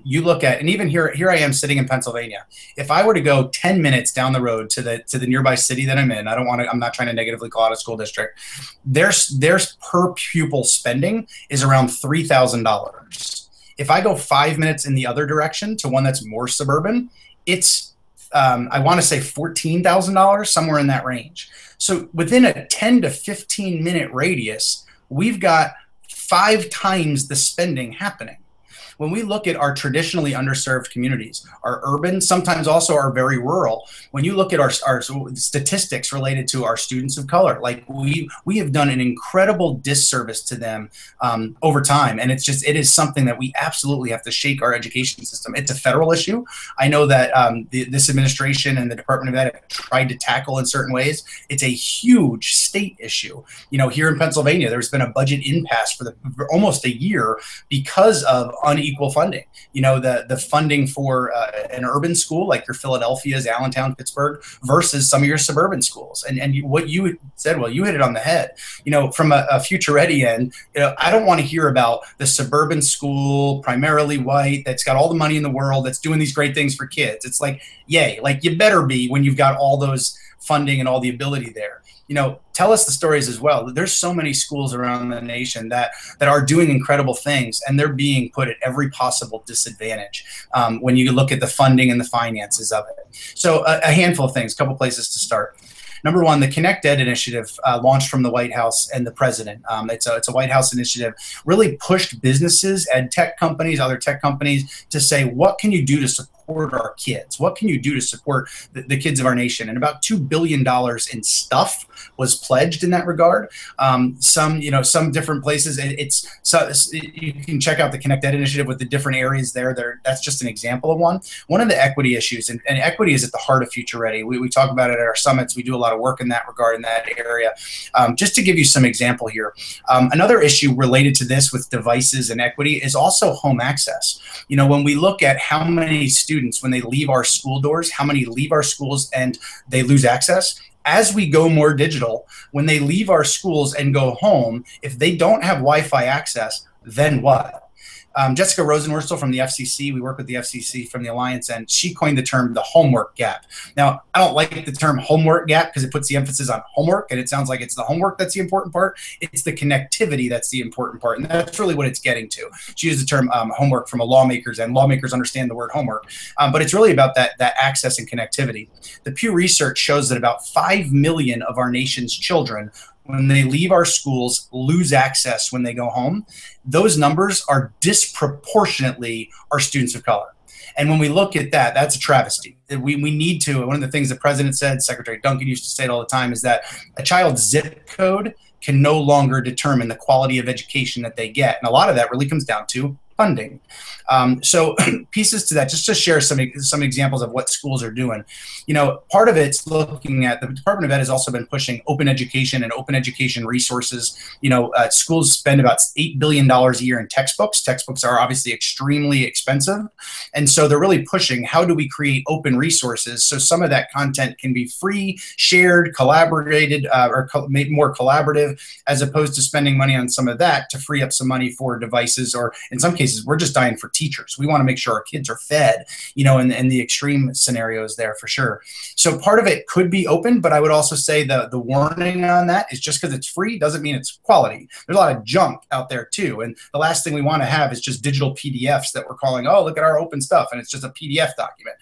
You look at, and even here I am sitting in Pennsylvania. If I were to go 10 minutes down the road to the nearby city that I'm in, I'm not trying to negatively call out a school district. Their per pupil spending is around $3,000. If I go 5 minutes in the other direction to one that's more suburban, it's I want to say $14,000, somewhere in that range. So within a 10 to 15 minute radius, we've got 5 times the spending happening. When we look at our traditionally underserved communities, our urban, sometimes also our very rural, when you look at our statistics related to our students of color, like we have done an incredible disservice to them over time. And it is something that we absolutely have to shake our education system. It's a federal issue. I know that this administration and the Department of Ed have tried to tackle in certain ways. It's a huge state issue. Here in Pennsylvania, there's been a budget impasse for almost a year because of unequal funding. The funding for an urban school like your Philadelphia's, Allentown, Pittsburgh, versus some of your suburban schools. And what you said, well, you hit it on the head. From a future ready end, I don't want to hear about the suburban school, primarily white, that's got all the money in the world, that's doing these great things for kids. It's like, yay, like you better be when you've got all those funding and all the ability there. Tell us the stories as well. There's so many schools around the nation that are doing incredible things, and they're being put at every possible disadvantage when you look at the funding and the finances of it. So a handful of things, a couple places to start. Number one, the Connect Ed initiative launched from the White House and the president. It's a White House initiative, really pushed businesses, ed tech companies, other tech companies to say, what can you do to support support our kids? What can you do to support the kids of our nation? And about $2 billion in stuff was pledged in that regard. Some different places. You can check out the Connect Ed initiative with the different areas there. That's just an example of one. One of the equity issues, and equity is at the heart of Future Ready. We talk about it at our summits. We do a lot of work in that regard, in that area. Just to give you some example here, another issue related to this with devices and equity is also home access. When we look at how many students, when they leave our school doors, how many leave our schools and they lose access, as we go more digital, when they leave our schools and go home, if they don't have Wi-Fi access, then what? Jessica Rosenworcel from the FCC, we work with the FCC from the Alliance, and she coined the term the homework gap. Now, I don't like the term homework gap because it puts the emphasis on homework, and it sounds like it's the homework that's the important part. It's the connectivity that's the important part, and that's really what it's getting to. She used the term homework from a lawmaker's, and lawmakers understand the word homework, but it's really about that access and connectivity. The Pew Research shows that about 5 million of our nation's children, when they leave our schools, lose access when they go home. Those numbers are disproportionately our students of color. And when we look at that, that's a travesty. We need to, one of the things the president said, Secretary Duncan used to say it all the time, is that a child's zip code can no longer determine the quality of education that they get. And a lot of that really comes down to funding. So pieces to that, just to share some examples of what schools are doing. Part of it's looking at, the Department of Ed has also been pushing open education and open education resources. Schools spend about $8 billion a year in textbooks. Textbooks are obviously extremely expensive. And so they're really pushing, how do we create open resources so some of that content can be free, shared, collaborated, or made more collaborative, as opposed to spending money on some of that to free up some money for devices, or in some cases, we're just dying for teachers. We want to make sure our kids are fed, and the extreme scenarios there for sure. So part of it could be open, but I would also say the warning on that is just because it's free doesn't mean it's quality. There's a lot of junk out there too. And the last thing we want to have is just digital PDFs that we're calling, oh, look at our open stuff, and it's just a PDF document.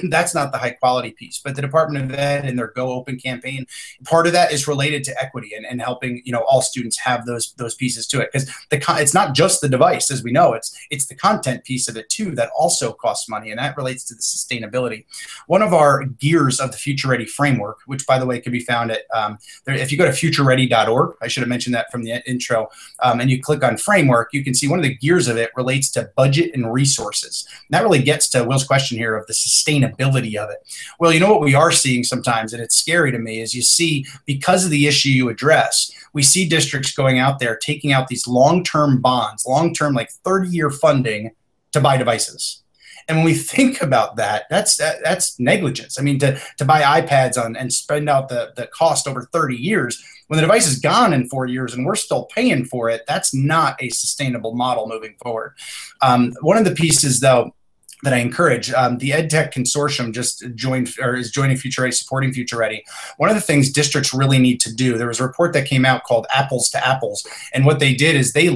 That's not the high quality piece. But the Department of Ed and their Go Open campaign, part of that is related to equity and helping all students have those pieces to it. Because it's not just the device, as we know, it's the content piece of it too that also costs money, and that relates to the sustainability. One of our gears of the Future Ready framework, which by the way can be found at if you go to futureready.org, I should have mentioned that from the intro, and you click on framework, you can see one of the gears of it relates to budget and resources. And that really gets to Will's question here of the sustainability of it. Well, what we are seeing sometimes, and it's scary to me, is you see, because of the issue you address, we see districts going out there taking out these long-term bonds, long-term like 30-year funding to buy devices. And when we think about that, that's negligence. I mean, to buy iPads and spend out the cost over 30 years, when the device is gone in 4 years and we're still paying for it, that's not a sustainable model moving forward. One of the pieces, though, that I encourage, the EdTech Consortium just is joining Future Ready, supporting Future Ready. One of the things districts really need to do, there was a report that came out called Apples to Apples. And what they did is they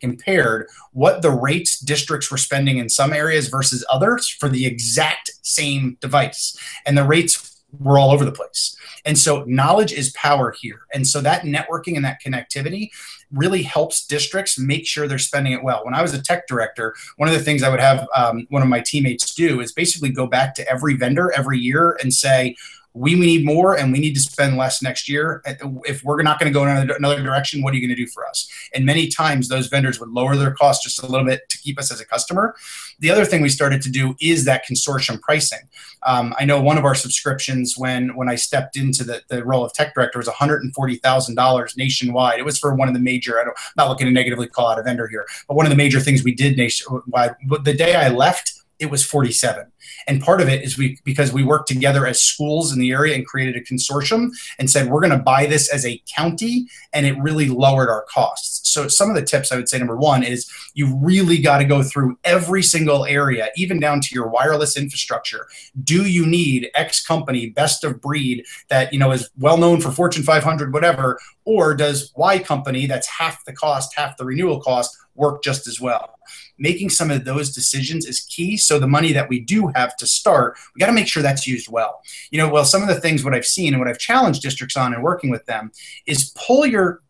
compared what the rates districts were spending in some areas versus others for the exact same device. And the rates were all over the place. And so knowledge is power here. And so that networking and that connectivity really helps districts make sure they're spending it well. When I was a tech director, one of the things I would have one of my teammates do is basically go back to every vendor every year and say, we need more and we need to spend less next year. If we're not going to go in another direction, what are you going to do for us? And many times those vendors would lower their costs just a little bit to keep us as a customer. The other thing we started to do is that consortium pricing. I know one of our subscriptions when I stepped into the role of tech director was $140,000 nationwide. It was for one of the major, I'm not looking to negatively call out a vendor here, but one of the major things we did nationwide. But the day I left, it was 47. And part of it is because we worked together as schools in the area and created a consortium and said, we're going to buy this as a county, and it really lowered our costs. So some of the tips I would say, number one, is you really got to go through every single area, even down to your wireless infrastructure. Do you need X company, best of breed, that is well known for Fortune 500, whatever, or does Y company that's half the cost, half the renewal cost, work just as well? making some of those decisions is key. So the money that we do have to start, we got to make sure that's used well. Well, some of the things what I've seen and what I've challenged districts on and working with them is pull your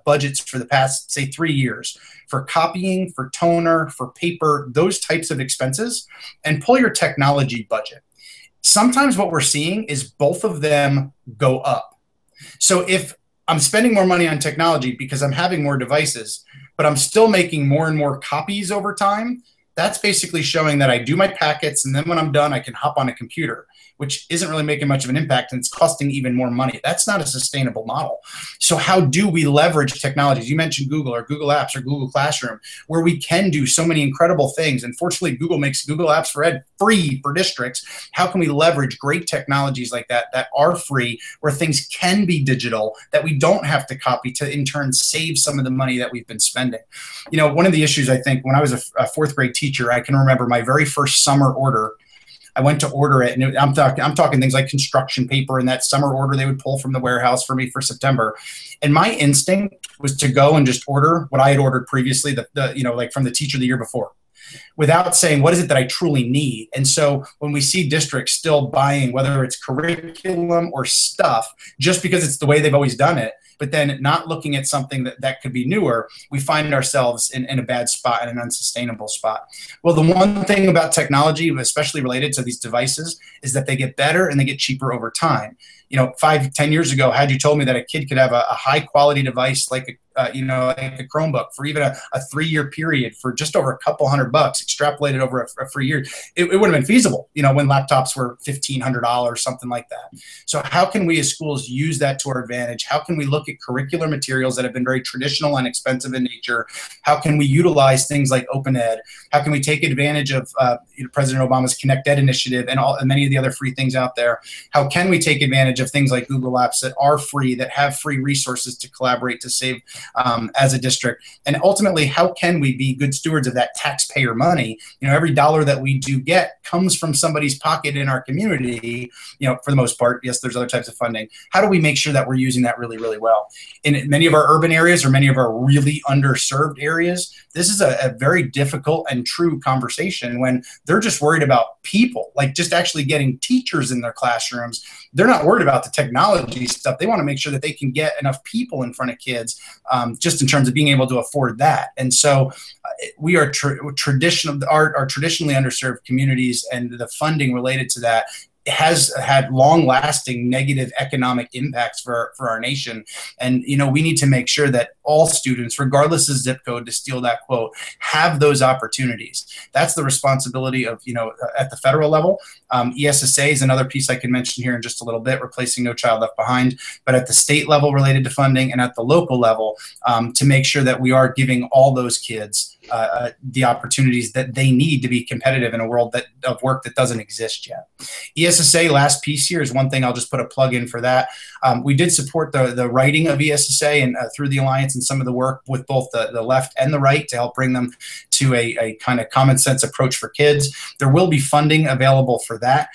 budgets for the past, say, 3 years for copying, for toner, for paper, those types of expenses, and pull your technology budget. Sometimes what we're seeing is both of them go up. So if I'm spending more money on technology because I'm having more devices, but I'm still making more and more copies over time, that's basically showing that I do my packets, and then when I'm done, I can hop on a computer, which isn't really making much of an impact, and it's costing even more money. That's not a sustainable model. So how do we leverage technologies? You mentioned Google or Google Apps or Google Classroom, where we can do so many incredible things. And fortunately, Google makes Google Apps for Ed free for districts. How can we leverage great technologies like that are free, where things can be digital, that we don't have to copy to in turn save some of the money that we've been spending? One of the issues, I think, when I was a fourth grade teacher, I can remember my very first summer order. I went to order it, and I'm talking things like construction paper and that summer order they would pull from the warehouse for me for September. And my instinct was to go and just order what I had ordered previously, like from the teacher the year before, without saying, what is it that I truly need? And so when we see districts still buying, whether it's curriculum or stuff, just because it's the way they've always done it, but then not looking at something that could be newer, we find ourselves in a bad spot and an unsustainable spot. Well, the one thing about technology, especially related to these devices, is that they get better and they get cheaper over time. 5-10 years ago, had you told me that a kid could have a high quality device like like a Chromebook for even a 3-year period for just over a couple $100 extrapolated over a free year, it would have been feasible, when laptops were $1,500, something like that. So how can we as schools use that to our advantage? How can we look at curricular materials that have been very traditional and expensive in nature? How can we utilize things like Open Ed? How can we take advantage of President Obama's Connect Ed initiative and many of the other free things out there? How can we take advantage of things like Google Apps that are free, that have free resources to collaborate to save as a district? And ultimately, how can we be good stewards of that taxpayer money? Every dollar that we do get comes from somebody's pocket in our community, for the most part. Yes, there's other types of funding. How do we make sure that we're using that really, really well? In many of our urban areas or many of our really underserved areas, this is a very difficult and true conversation when they're just worried about people, like just actually getting teachers in their classrooms. They're not worried about the technology stuff. They want to make sure that they can get enough people in front of kids, just in terms of being able to afford that. And so we are traditionally underserved communities, and the funding related to that has had long-lasting negative economic impacts for our nation. And, we need to make sure that all students, regardless of zip code, to steal that quote, have those opportunities. That's the responsibility of, at the federal level. ESSA is another piece I can mention here in just a little bit, replacing No Child Left Behind, but at the state level related to funding, and at the local level, to make sure that we are giving all those kids the opportunities that they need to be competitive in a world of work that doesn't exist yet. ESSA, last piece here, is one thing I'll just put a plug in for that. We did support the writing of ESSA and through the Alliance, and some of the work with both the left and the right to help bring them to a kind of common sense approach for kids. There will be funding available for that.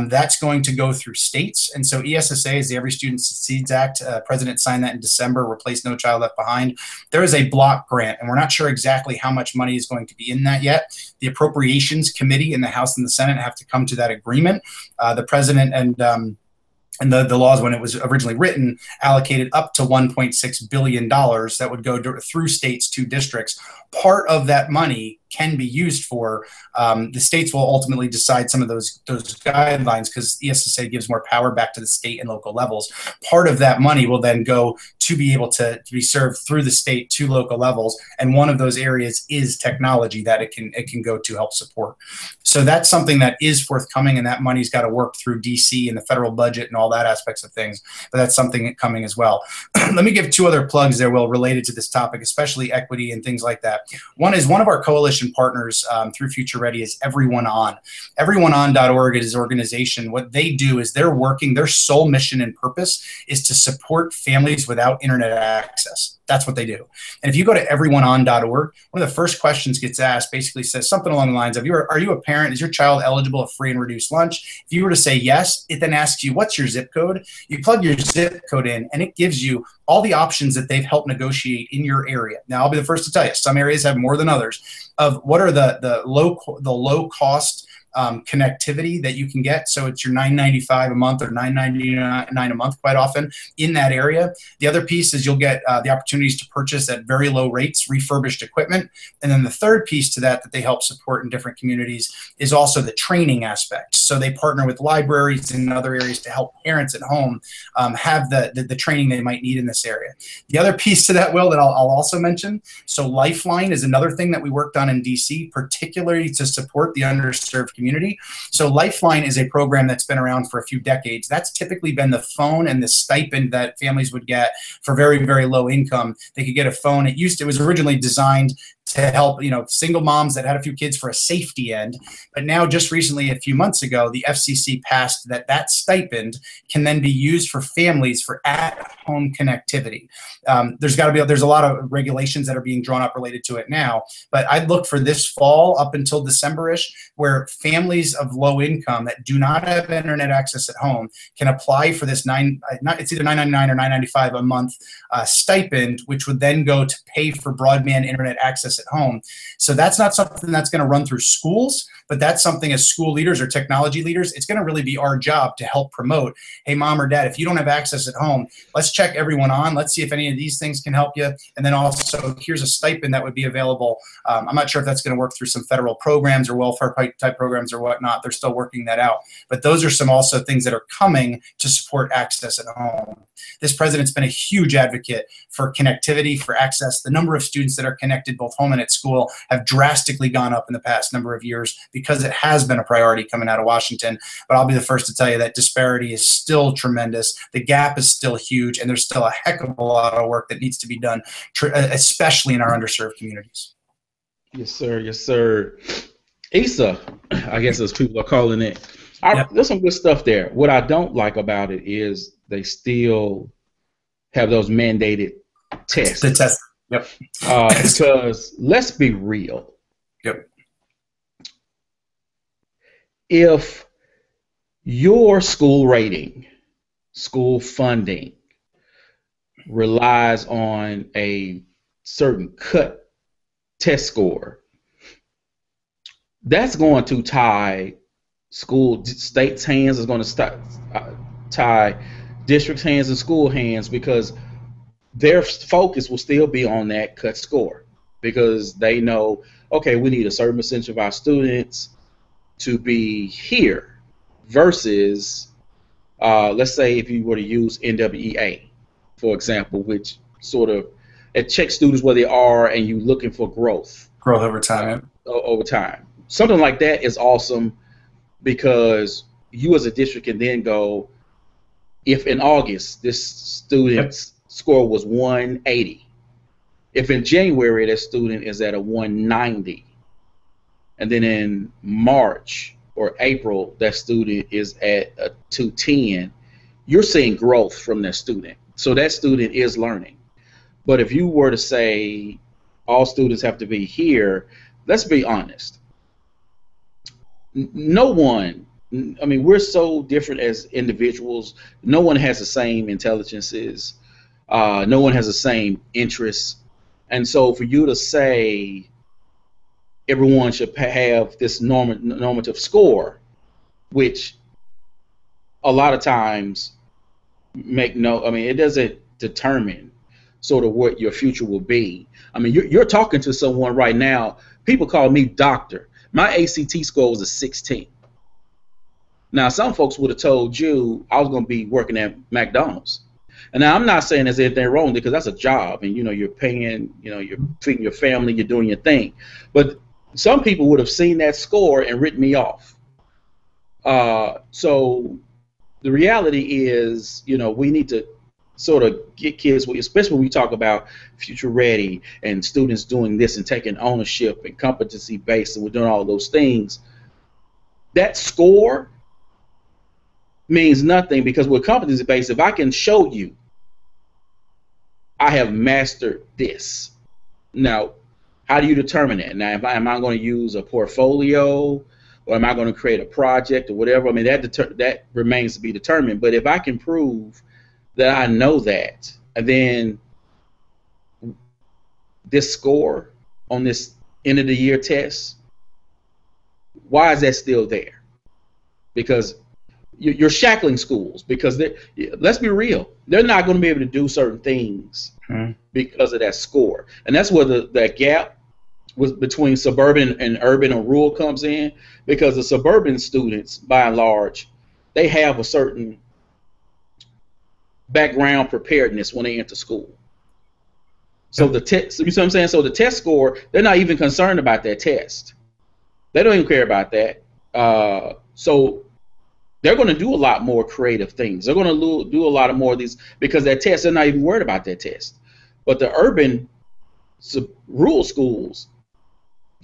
That's going to go through states. And so ESSA is the Every Student Succeeds Act. President signed that in December, replaced No Child Left Behind. There is a block grant, and we're not sure exactly how much money is going to be in that yet. The Appropriations Committee in the House and the Senate have to come to that agreement. The president and the laws, when it was originally written, allocated up to $1.6 billion that would go through states to districts. Part of that money can be used for, the states will ultimately decide some of those guidelines, because ESSA gives more power back to the state and local levels. Part of that money will then go to be able to be served through the state to local levels. And one of those areas is technology that it can go to help support. So that's something that is forthcoming, and that money's got to work through DC and the federal budget and all that aspects of things. But that's something coming as well. Let me give 2 other plugs there, Will, related to this topic, especially equity and things like that. One is one of our coalition partners through Future Ready is Everyone On. EveryoneOn.org is an organization. What they do is they're working, their sole mission and purpose is to support families without internet access. That's what they do. And if you go to everyoneon.org, one of the first questions gets asked basically says something along the lines of, are you a parent? Is your child eligible for free and reduced lunch? If you were to say yes, it then asks you, what's your zip code? You plug your zip code in, and it gives you all the options that they've helped negotiate in your area. Now, I'll be the first to tell you, some areas have more than others, of what are the low cost connectivity that you can get. So it's your $9.95 a month or $9.99 a month quite often in that area. The other piece is you'll get the opportunities to purchase at very low rates refurbished equipment. And then the third piece to that they help support in different communities is also the training aspect. So they partner with libraries and other areas to help parents at home have the training they might need in this area. The other piece to that, Will, that I'll also mention, so Lifeline is another thing that we worked on in DC, particularly to support the underserved community. So Lifeline is a program that's been around for a few decades. That's typically been the phone and the stipend that families would get for very, very low income. They could get a phone. It was originally designed to help, single moms that had a few kids for a safety end. But now, just recently, a few months ago, the FCC passed that stipend can then be used for families for at-home connectivity. There's a lot of regulations that are being drawn up related to it now. But I'd look for this fall up until December-ish, where families of low income that do not have internet access at home can apply for this it's either $9.99 or $9.95 a month stipend, which would then go to pay for broadband internet access at home. So that's not something that's going to run through schools, but that's something as school leaders or technology leaders, it's going to really be our job to help promote, hey, mom or dad, if you don't have access at home, let's check everyone on. Let's see if any of these things can help you. And then also, here's a stipend that would be available. I'm not sure if that's going to work through some federal programs or welfare type programs or whatnot. They're still working that out. But those are some also things that are coming to support access at home. This president's been a huge advocate for connectivity, for access. The number of students that are connected both home and at school have drastically gone up in the past number of years because it has been a priority coming out of Washington. But I'll be the first to tell you that disparity is still tremendous. The gap is still huge, and there's still a heck of a lot of work that needs to be done, especially in our underserved communities. Yes, sir. Yes, sir. Issa, I guess as people are calling it. There's some good stuff there. What I don't like about it is they still have those mandated tests. The test. Yep. Because let's be real. Yep. If your school rating, school funding relies on a certain cut test score, that's going to tie state's hands, is going to tie district's hands and school hands, because their focus will still be on that cut score, because they know, okay, we need a certain percentage of our students to be here versus, let's say if you were to use NWEA, for example, which sort of, it checks students where they are and you're looking for growth. Growth over time. Over time. Something like that is awesome, because you as a district can then go, if in August this student's score was 180, if in January that student is at a 190, and then in March or April that student is at a 210, you're seeing growth from that student. So that student is learning. But if you were to say all students have to be here, let's be honest. No one, I mean, we're so different as individuals. No one has the same intelligences. No one has the same interests. And so for you to say everyone should have this normative score, which a lot of times it doesn't determine sort of what your future will be. I mean, you're talking to someone right now. People call me doctor. My ACT score was a 16. Now, some folks would have told you I was going to be working at McDonald's. And now I'm not saying there's anything wrong, because that's a job, and you're paying, you're feeding your family, you're doing your thing. But some people would have seen that score and written me off. So the reality is, we need to sort of get kids, especially when we talk about future ready and students doing this and taking ownership and competency based, and we're doing all those things. That score means nothing, because with competency based, if I can show you I have mastered this. Now, how do you determine that? Now, am I going to use a portfolio, or am I going to create a project or whatever? I mean, that remains to be determined. But if I can prove that I know that, and then this score on this end of the year test, why is that still there? Because you're shackling schools, because let's be real, they're not going to be able to do certain things because of that score. And that's where that gap between suburban and urban or rural comes in, because the suburban students, by and large, they have a certain background preparedness when they enter school. So the test, you see what I'm saying? So the test score, they're not even concerned about that test. They don't even care about that. So they're going to do a lot more creative things. They're going to do a lot of more of these, because that test, they're not even worried about that test. But the urban, rural schools,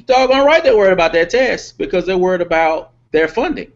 doggone right, they're worried about that test, because they're worried about their funding.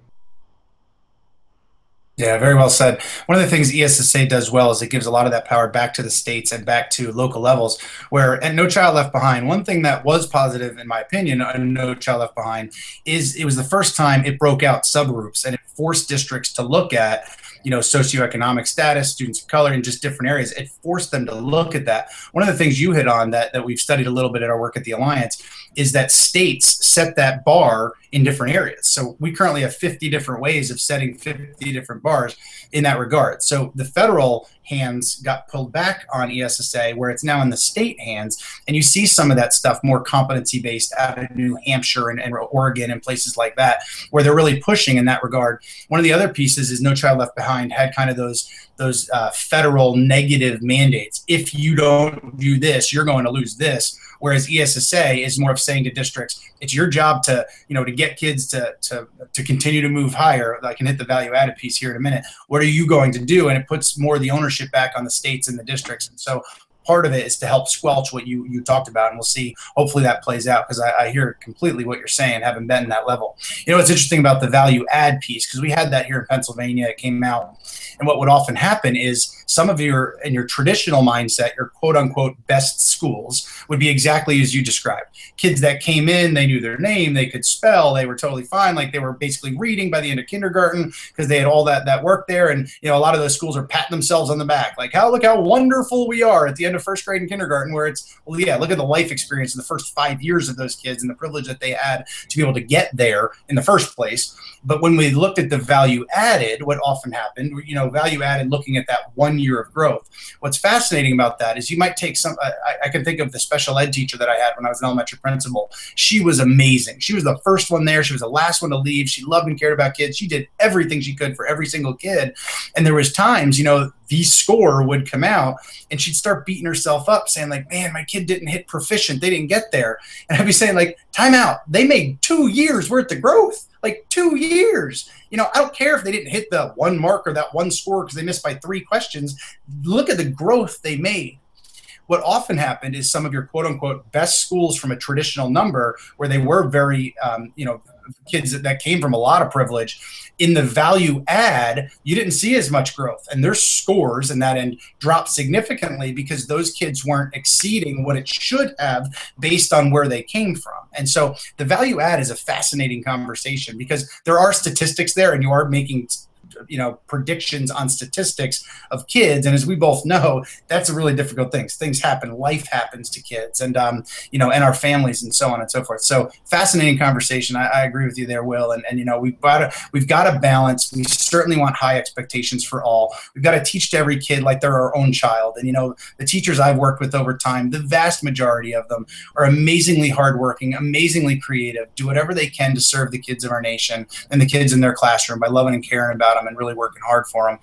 Yeah, very well said. One of the things ESSA does well is it gives a lot of that power back to the states and back to local levels, where at No Child Left Behind, one thing that was positive, in my opinion, on No Child Left Behind is it was the first time it broke out subgroups, and it forced districts to look at, socioeconomic status, students of color, in just different areas. It forced them to look at that. One of the things you hit on that we've studied a little bit in our work at the Alliance is that states set that bar in different areas. So we currently have 50 different ways of setting 50 different bars in that regard. So the federal hands got pulled back on ESSA, where it's now in the state hands. And you see some of that stuff more competency-based out of New Hampshire and Oregon and places like that, where they're really pushing in that regard. One of the other pieces is No Child Left Behind had kind of those federal negative mandates. If you don't do this, you're going to lose this. Whereas ESSA is more of saying to districts, it's your job to get kids to continue to move higher. I can hit the value added piece here in a minute. What are you going to do? And it puts more of the ownership back on the states and the districts. And so part of it is to help squelch what you talked about, and we'll see. Hopefully that plays out, because I hear completely what you're saying, having been in that level. What's interesting about the value add piece, because we had that here in Pennsylvania, it came out, and what would often happen is some of your traditional mindset, your quote unquote best schools, would be exactly as you described. Kids that came in, they knew their name, they could spell, they were totally fine, like they were basically reading by the end of kindergarten because they had all that work there. And a lot of those schools are patting themselves on the back, like, look how wonderful we are at the end of first grade and kindergarten, where it's, well, yeah, look at the life experience in the first 5 years of those kids and the privilege that they had to be able to get there in the first place. But when we looked at the value added, what often happened, value added, looking at that 1 year of growth. What's fascinating about that is you might take some, I can think of the special ed teacher that I had when I was an elementary principal. She was amazing. She was the first one there. She was the last one to leave. She loved and cared about kids. She did everything she could for every single kid. And there was times, the score would come out and she'd start beating herself up saying, like, man, my kid didn't hit proficient. They didn't get there. And I'd be saying, like, time out. They made 2 years worth of growth. Like 2 years. I don't care if they didn't hit the one mark or that one score because they missed by 3 questions. Look at the growth they made. What often happened is some of your quote unquote best schools from a traditional number, where they were very, kids that came from a lot of privilege, in the value add, you didn't see as much growth, and their scores in that end dropped significantly because those kids weren't exceeding what it should have based on where they came from. And so the value add is a fascinating conversation, because there are statistics there, and you are making predictions on statistics of kids. And as we both know, that's a really difficult thing. Things happen, life happens to kids, and and our families, and so on and so forth. So fascinating conversation. I agree with you there, Will. And we've got to balance. We certainly want high expectations for all. We've got to teach to every kid like they're our own child. And the teachers I've worked with over time, the vast majority of them are amazingly hardworking, amazingly creative, do whatever they can to serve the kids of our nation and the kids in their classroom by loving and caring about them and really working hard for them.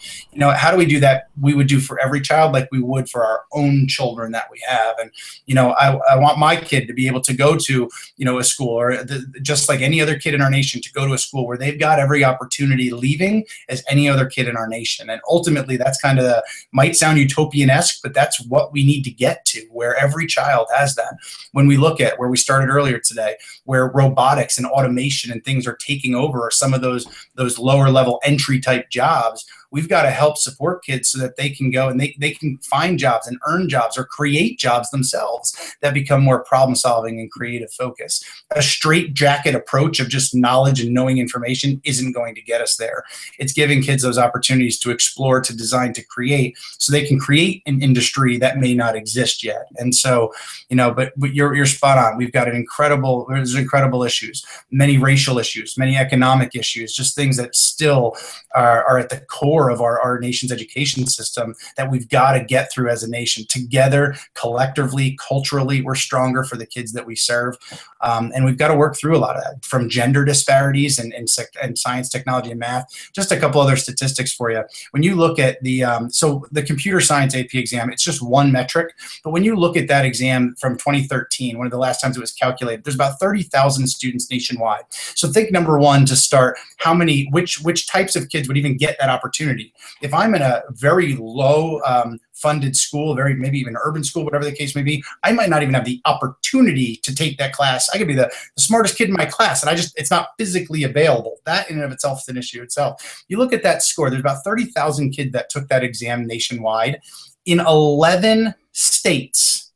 How do we do that? We would do for every child like we would for our own children that we have. And I want my kid to be able to go to a school, or just like any other kid in our nation, to go to a school where they've got every opportunity leaving as any other kid in our nation. And ultimately, that's kind of might sound utopian-esque, but that's what we need to get to, where every child has that. When we look at where we started earlier today, where robotics and automation and things are taking over some of those lower level entry type jobs, We've got to help support kids so that they can go and they can find jobs and earn jobs or create jobs themselves that become more problem solving and creative focus. A straight jacket approach of just knowledge and knowing information isn't going to get us there. It's giving kids those opportunities to explore, to design, to create, so they can create an industry that may not exist yet. And so, but you're spot on. We've got there's incredible issues, many racial issues, many economic issues, just things that still are at the core of our nation's education system that we've got to get through as a nation. Together, collectively, culturally, we're stronger for the kids that we serve. And we've got to work through a lot of that, from gender disparities and science, technology, and math. Just a couple other statistics for you. When you look at so the computer science AP exam, it's just one metric. But when you look at that exam from 2013, one of the last times it was calculated, there's about 30,000 students nationwide. So think, number one, to start, which types of kids would even get that opportunity? If I'm in a very low funded school, maybe even urban school, whatever the case may be, I might not even have the opportunity to take that class. I could be the smartest kid in my class, and it's not physically available. That in and of itself is an issue itself. You look at that score, there's about 30,000 kids that took that exam nationwide. In 11 states,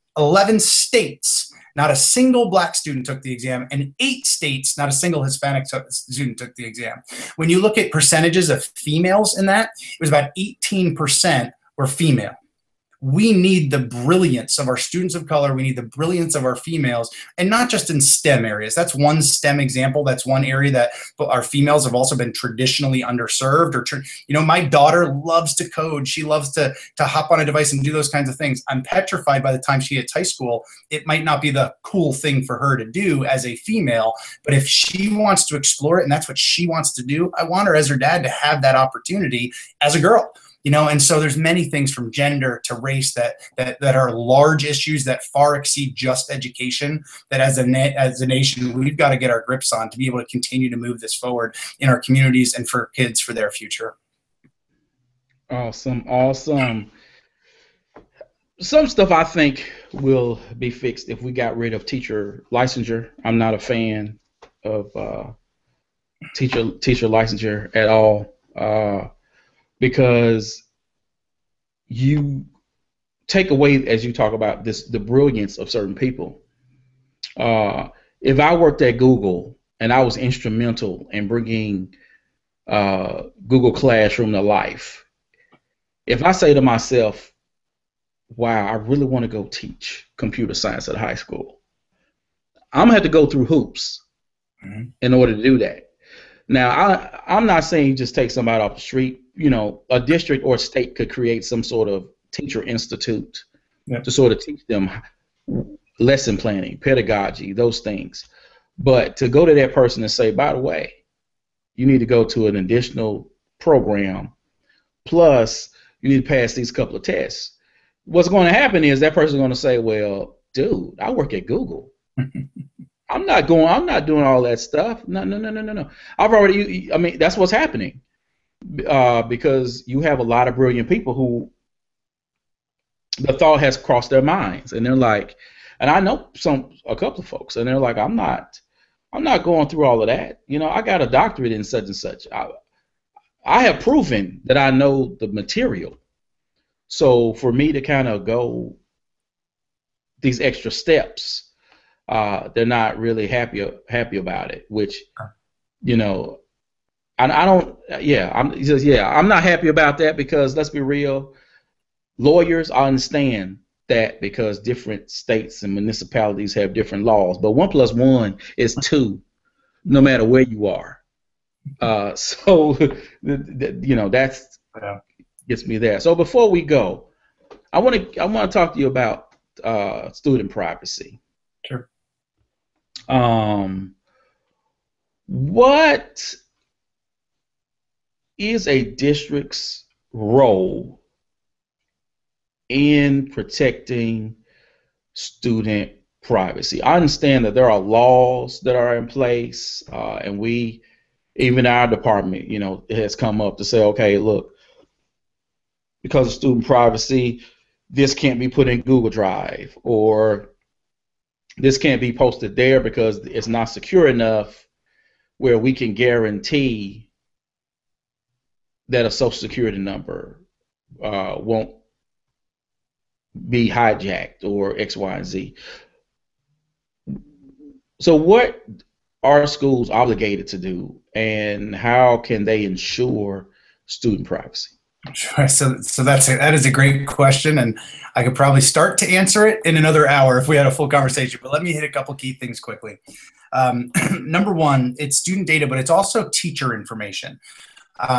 not a single Black student took the exam, and 8 states, not a single Hispanic student took the exam. When you look at percentages of females in that, it was about 18% were female. We need the brilliance of our students of color. We need the brilliance of our females, and not just in STEM areas. That's one STEM example. That's one area that our females have also been traditionally underserved. My daughter loves to code. She loves to hop on a device and do those kinds of things. I'm petrified by the time she hits high school, it might not be the cool thing for her to do as a female, but if she wants to explore it and that's what she wants to do, I want her as her dad to have that opportunity as a girl. And so there's many things from gender to race that are large issues that far exceed just education, that as a nation, we've got to get our grips on to be able to continue to move this forward in our communities and for kids for their future. Awesome. Some stuff I think will be fixed if we got rid of teacher licensure. I'm not a fan of teacher licensure at all. Because you take away, as you talk about the brilliance of certain people. If I worked at Google and I was instrumental in bringing Google Classroom to life, if I say to myself, wow, I really want to go teach computer science at high school, I'm going to have to go through hoops in order to do that. Now, I'm not saying just take somebody off the street. A district or state could create some sort of teacher institute to sort of teach them lesson planning, pedagogy, those things. But to go to that person and say, by the way, you need to go to an additional program, plus you need to pass these couple of tests. What's going to happen is that person's going to say, well, dude, I work at Google. I'm not doing all that stuff. No. That's what's happening. Because you have a lot of brilliant people who the thought has crossed their minds, and they're like, and I know a couple of folks, and they're like, I'm not going through all of that. I got a doctorate in such and such. I have proven that I know the material. So for me to kind of go these extra steps, they're not really happy about it, which, I'm not happy about that, because let's be real, lawyers, I understand that, because different states and municipalities have different laws, but 1 + 1 is 2, no matter where you are. So that's gets me there. So before we go, I want to talk to you about student privacy. Sure. What is a district's role in protecting student privacy? I understand that there are laws that are in place, and even our department, it has come up to say, okay, look, because of student privacy, this can't be put in Google Drive, or this can't be posted there because it's not secure enough where we can guarantee that a social security number won't be hijacked or X, Y, and Z. So what are schools obligated to do, and how can they ensure student privacy? Sure. So that is a great question, and I could probably start to answer it in another hour if we had a full conversation. But let me hit a couple key things quickly. Number one, it's student data, but it's also teacher information.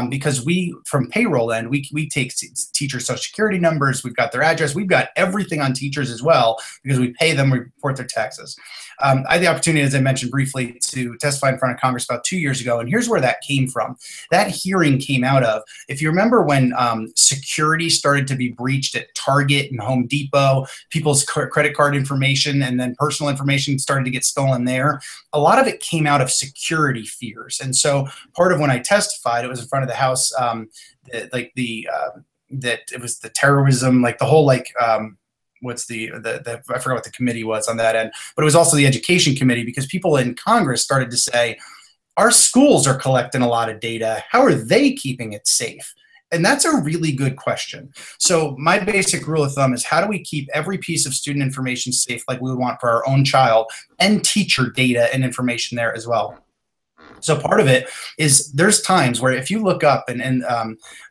Because we, from payroll end, we take teacher social security numbers, we've got their address, we've got everything on teachers as well, because we pay them, we report their taxes. I had the opportunity, as I mentioned briefly, to testify in front of Congress about 2 years ago, and here's where that came from. That hearing came out of, if you remember when security started to be breached at Target and Home Depot, people's credit card information and then personal information started to get stolen there. A lot of it came out of security fears. And so part of when I testified, it was in front of the House, that it was the terrorism, like the whole, what's the I forgot what the committee was on that end, but it was also the education committee, because people in Congress started to say, our schools are collecting a lot of data. How are they keeping it safe? And that's a really good question. So my basic rule of thumb is, how do we keep every piece of student information safe like we would want for our own child, and teacher data and information there as well? So part of it is, there's times where if you look up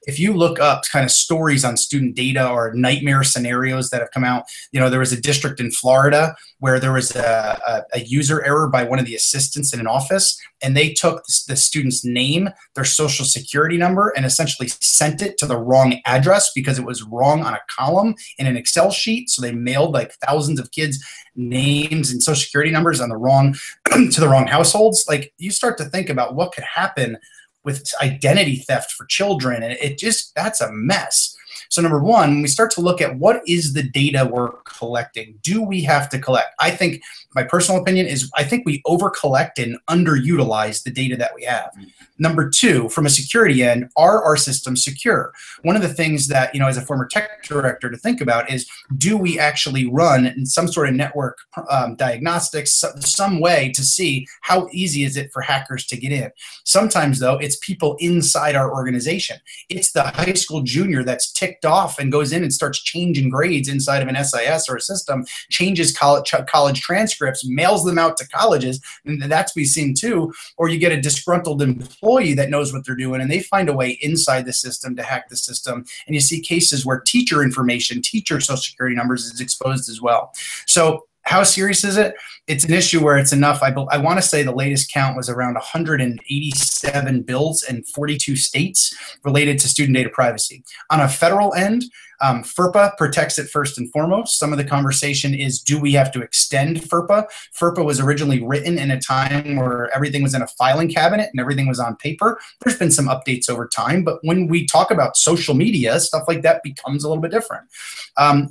if you look up kind of stories on student data or nightmare scenarios that have come out, there was a district in Florida where there was a user error by one of the assistants in an office, and they took the student's name, their social security number, and essentially sent it to the wrong address because it was wrong on a column in an Excel sheet. So they mailed like thousands of kids' names and social security numbers on the wrong to the wrong households. Like, you start to think about what could happen with identity theft for children, and that's a mess. So number one, when we start to look at what is the data we're collecting, do we have to collect? I think my personal opinion is, I think we over collect and underutilize the data that we have. Number two, from a security end, are our systems secure? One of the things that, as a former tech director, to think about is, do we actually run some sort of network diagnostics, some way to see how easy is it for hackers to get in? Sometimes, though, it's people inside our organization. It's the high school junior that's ticked off and goes in and starts changing grades inside of an SIS or a system, changes college transcripts, mails them out to colleges, and that's to be seen too. Or you get a disgruntled employee that knows what they're doing, and they find a way inside the system to hack the system. And you see cases where teacher information, teacher social security numbers is exposed as well. So how serious is it? It's an issue where it's enough. I want to say the latest count was around 187 bills in 42 states related to student data privacy. On a federal end, FERPA protects it first and foremost. Some of the conversation is, do we have to extend FERPA? FERPA was originally written in a time where everything was in a filing cabinet and everything was on paper. There's been some updates over time, but when we talk about social media, stuff like that becomes a little bit different.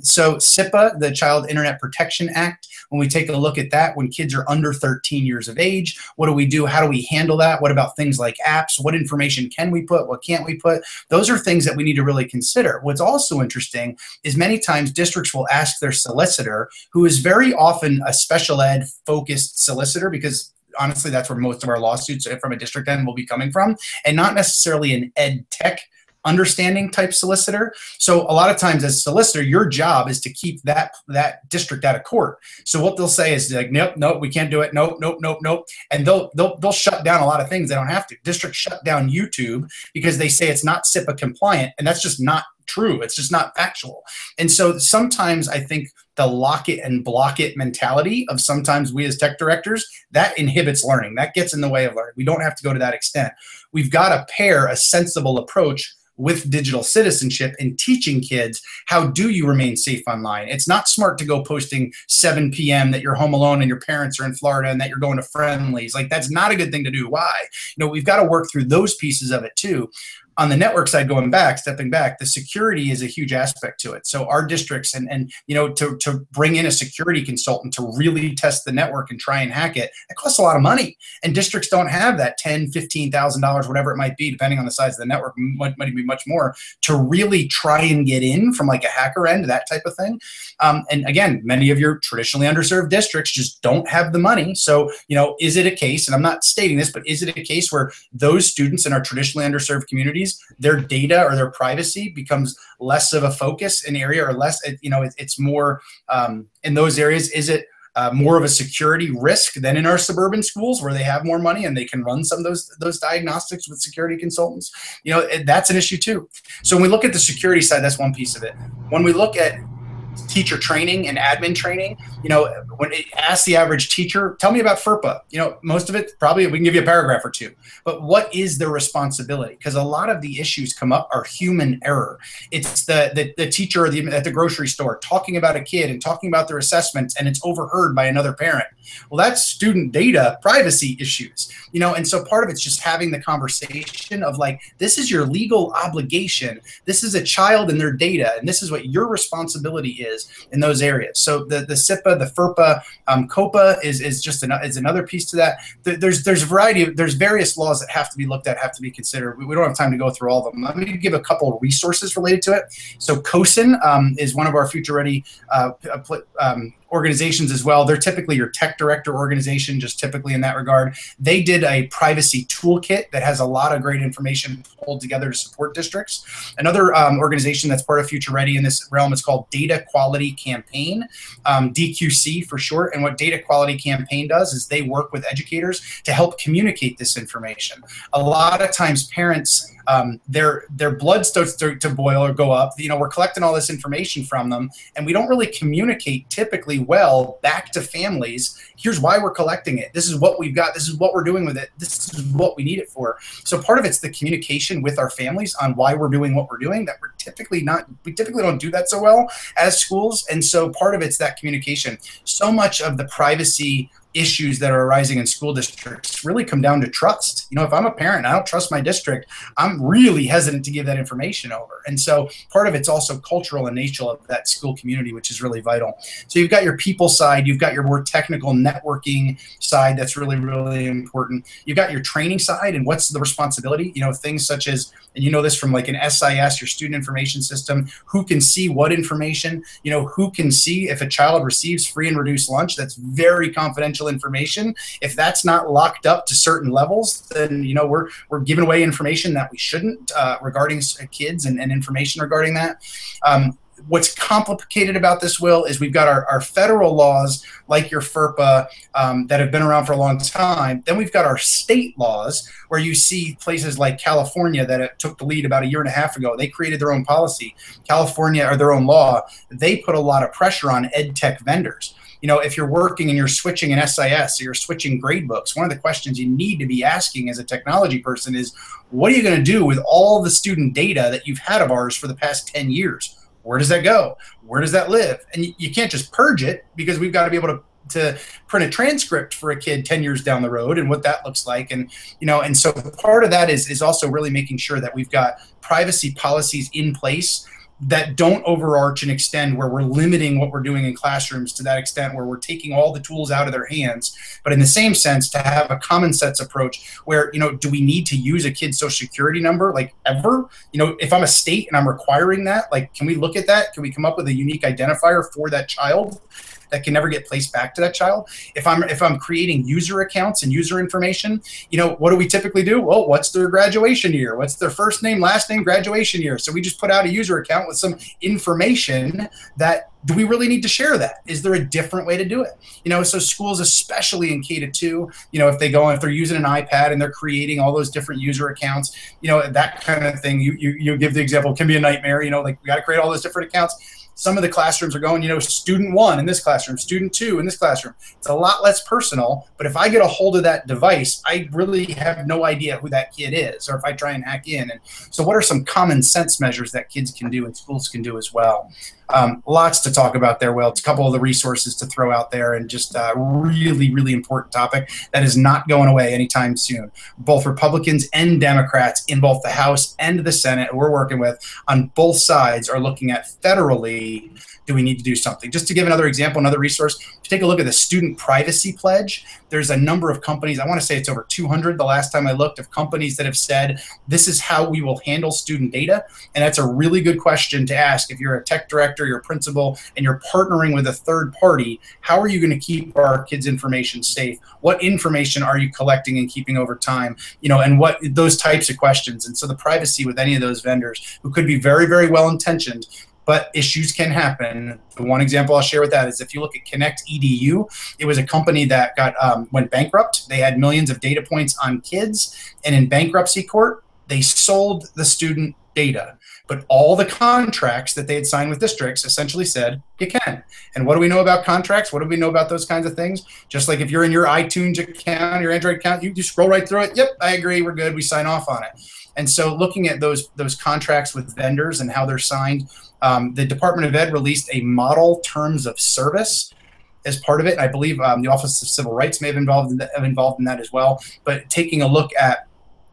So CIPA, the Child Internet Protection Act, when we take a look at that, when kids are under 13 years of age, what do we do? How do we handle that? What about things like apps? What information can we put? What can't we put? Those are things that we need to really consider. What's also interesting is many times districts will ask their solicitor, who is very often a special ed focused solicitor, because honestly, that's where most of our lawsuits from a district end will be coming from, and not necessarily an ed tech understanding type solicitor. So a lot of times as solicitor, your job is to keep that district out of court. So what they'll say is like, nope, we can't do it. Nope. And they'll shut down a lot of things they don't have to. Districts shut down YouTube because they say it's not SIPA compliant, and that's just not true. It's just not factual. And so sometimes I think the lock it and block it mentality of sometimes we as tech directors, that inhibits learning. That gets in the way of learning. We don't have to go to that extent. We've got to pair a sensible approach with digital citizenship and teaching kids, how do you remain safe online? It's not smart to go posting 7 p.m. that you're home alone and your parents are in Florida and that you're going to friendlies. Like, that's not a good thing to do. Why? We've got to work through those pieces of it too. On the network side, stepping back, the security is a huge aspect to it. So our districts and to bring in a security consultant to really test the network and try and hack it, it costs a lot of money. And districts don't have that $10,000, $15,000, whatever it might be, depending on the size of the network, might be much more, to really try and get in from like a hacker end, that type of thing. And again, many of your traditionally underserved districts just don't have the money. So, is it a case, and I'm not stating this, but is it a case where those students in our traditionally underserved communities employees, their data or their privacy becomes less of a focus in area, or less, it's more in those areas. Is it more of a security risk than in our suburban schools where they have more money and they can run some of those diagnostics with security consultants? That's an issue too. So when we look at the security side, that's one piece of it. When we look at teacher training and admin training, when it asks the average teacher, tell me about FERPA, most of it, probably we can give you a paragraph or two, but what is their responsibility? Because a lot of the issues come up are human error. It's the teacher at the grocery store talking about a kid and talking about their assessments, and it's overheard by another parent. Well, that's student data privacy issues, and so part of it's just having the conversation of like, this is your legal obligation. This is a child and their data, and this is what your responsibility is in those areas. So the SIPA, the FERPA, COPA is just another piece to that. There's various laws that have to be looked at, have to be considered. We don't have time to go through all of them. Let me give a couple of resources related to it. So COSIN is one of our Future Ready organizations as well. They're typically your tech director organization, just typically in that regard. They did a privacy toolkit that has a lot of great information pulled together to support districts. Another organization that's part of Future Ready in this realm is called Data Quality Campaign, DQC for short. And what Data Quality Campaign does is they work with educators to help communicate this information. A lot of times parents, their blood starts to boil or go up. We're collecting all this information from them, and we don't really communicate typically well back to families. Here's why we're collecting it. This is what we've got. This is what we're doing with it. This is what we need it for. So part of it's the communication with our families on why we're doing what we're doing, that we typically don't do that so well as schools. And so part of it's that communication. So much of the privacy issues that are arising in school districts really come down to trust. If I'm a parent, I don't trust my district, I'm really hesitant to give that information over. And so part of it's also cultural in nature of that school community, which is really vital. So you've got your people side, you've got your more technical networking side that's really, really important. You've got your training side and what's the responsibility, things such as, and this from like an SIS, your student information system, who can see what information, who can see if a child receives free and reduced lunch. That's very confidential information. If that's not locked up to certain levels, then we're giving away information that we shouldn't regarding kids and information regarding that. What's complicated about this, Will, is we've got our federal laws like your FERPA that have been around for a long time. Then we've got our state laws where you see places like California that took the lead about a year and a half ago. They created their own policy. California, or their own law, they put a lot of pressure on ed tech vendors. If you're working and you're switching an SIS or you're switching grade books, one of the questions you need to be asking as a technology person is, what are you going to do with all the student data that you've had of ours for the past 10 years? Where does that go? Where does that live? And you can't just purge it, because we've got to be able to print a transcript for a kid 10 years down the road and what that looks like. And, and so part of that is also really making sure that we've got privacy policies in place that don't overarch and extend, where we're limiting what we're doing in classrooms to that extent where we're taking all the tools out of their hands. But in the same sense, to have a common sense approach where, do we need to use a kid's social security number, like, ever? If I'm a state and I'm requiring that, like, can we look at that? Can we come up with a unique identifier for that child that can never get placed back to that child? If I'm creating user accounts and user information, what do we typically do? Well, what's their graduation year? What's their first name, last name, graduation year? So we just put out a user account with some information that, do we really need to share that? Is there a different way to do it? So schools, especially in K-2, if they're using an iPad and they're creating all those different user accounts, that kind of thing, you give the example, can be a nightmare, like, we got to create all those different accounts. Some of the classrooms are going, student 1 in this classroom, student 2 in this classroom. It's a lot less personal, but if I get a hold of that device, I really have no idea who that kid is, or if I try and hack in. And so what are some common sense measures that kids can do and schools can do as well? Lots to talk about there, Will. It's a couple of the resources to throw out there, and just a really, really important topic that is not going away anytime soon. Both Republicans and Democrats in both the House and the Senate we're working with on both sides are looking at federally do we need to do something? Just to give another example, another resource, to take a look at the Student Privacy Pledge. There's a number of companies, I want to say it's over 200 the last time I looked, of companies that have said, this is how we will handle student data. And that's a really good question to ask if you're a tech director, you're a principal, and you're partnering with a third party. How are you going to keep our kids' information safe? What information are you collecting and keeping over time? You know, and what those types of questions. And so the privacy with any of those vendors, who could be very, very well intentioned, but issues can happen. The one example I'll share with that is if you look at Connect EDU, it was a company that went bankrupt. They had millions of data points on kids, and in bankruptcy court, they sold the student data. But all the contracts that they had signed with districts essentially said, you can. And what do we know about contracts? What do we know about those kinds of things? Just like if you're in your iTunes account, your Android account, you just scroll right through it. Yep, I agree, we're good, we sign off on it. And so looking at those contracts with vendors and how they're signed, the Department of Ed released a model terms of service as part of it. I believe the Office of Civil Rights may have involved in that as well. But taking a look at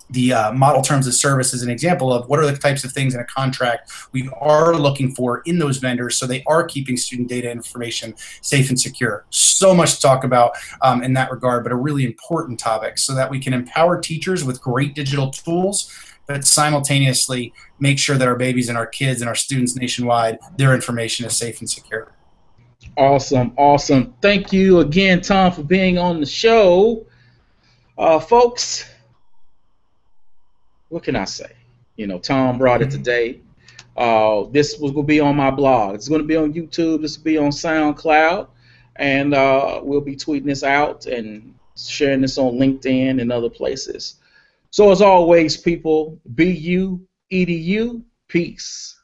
the model terms of service is an example of what are the types of things in a contract we are looking for in those vendors so they are keeping student data information safe and secure. So much to talk about in that regard, but a really important topic so that we can empower teachers with great digital tools, but simultaneously make sure that our babies and our kids and our students nationwide, their information is safe and secure. Awesome, awesome. Thank you again, Tom, for being on the show. Folks, what can I say? You know, Tom brought it today. This was going to be on my blog. It's going to be on YouTube. This will be on SoundCloud. And we'll be tweeting this out and sharing this on LinkedIn and other places. So as always, people, be you, EDU, peace.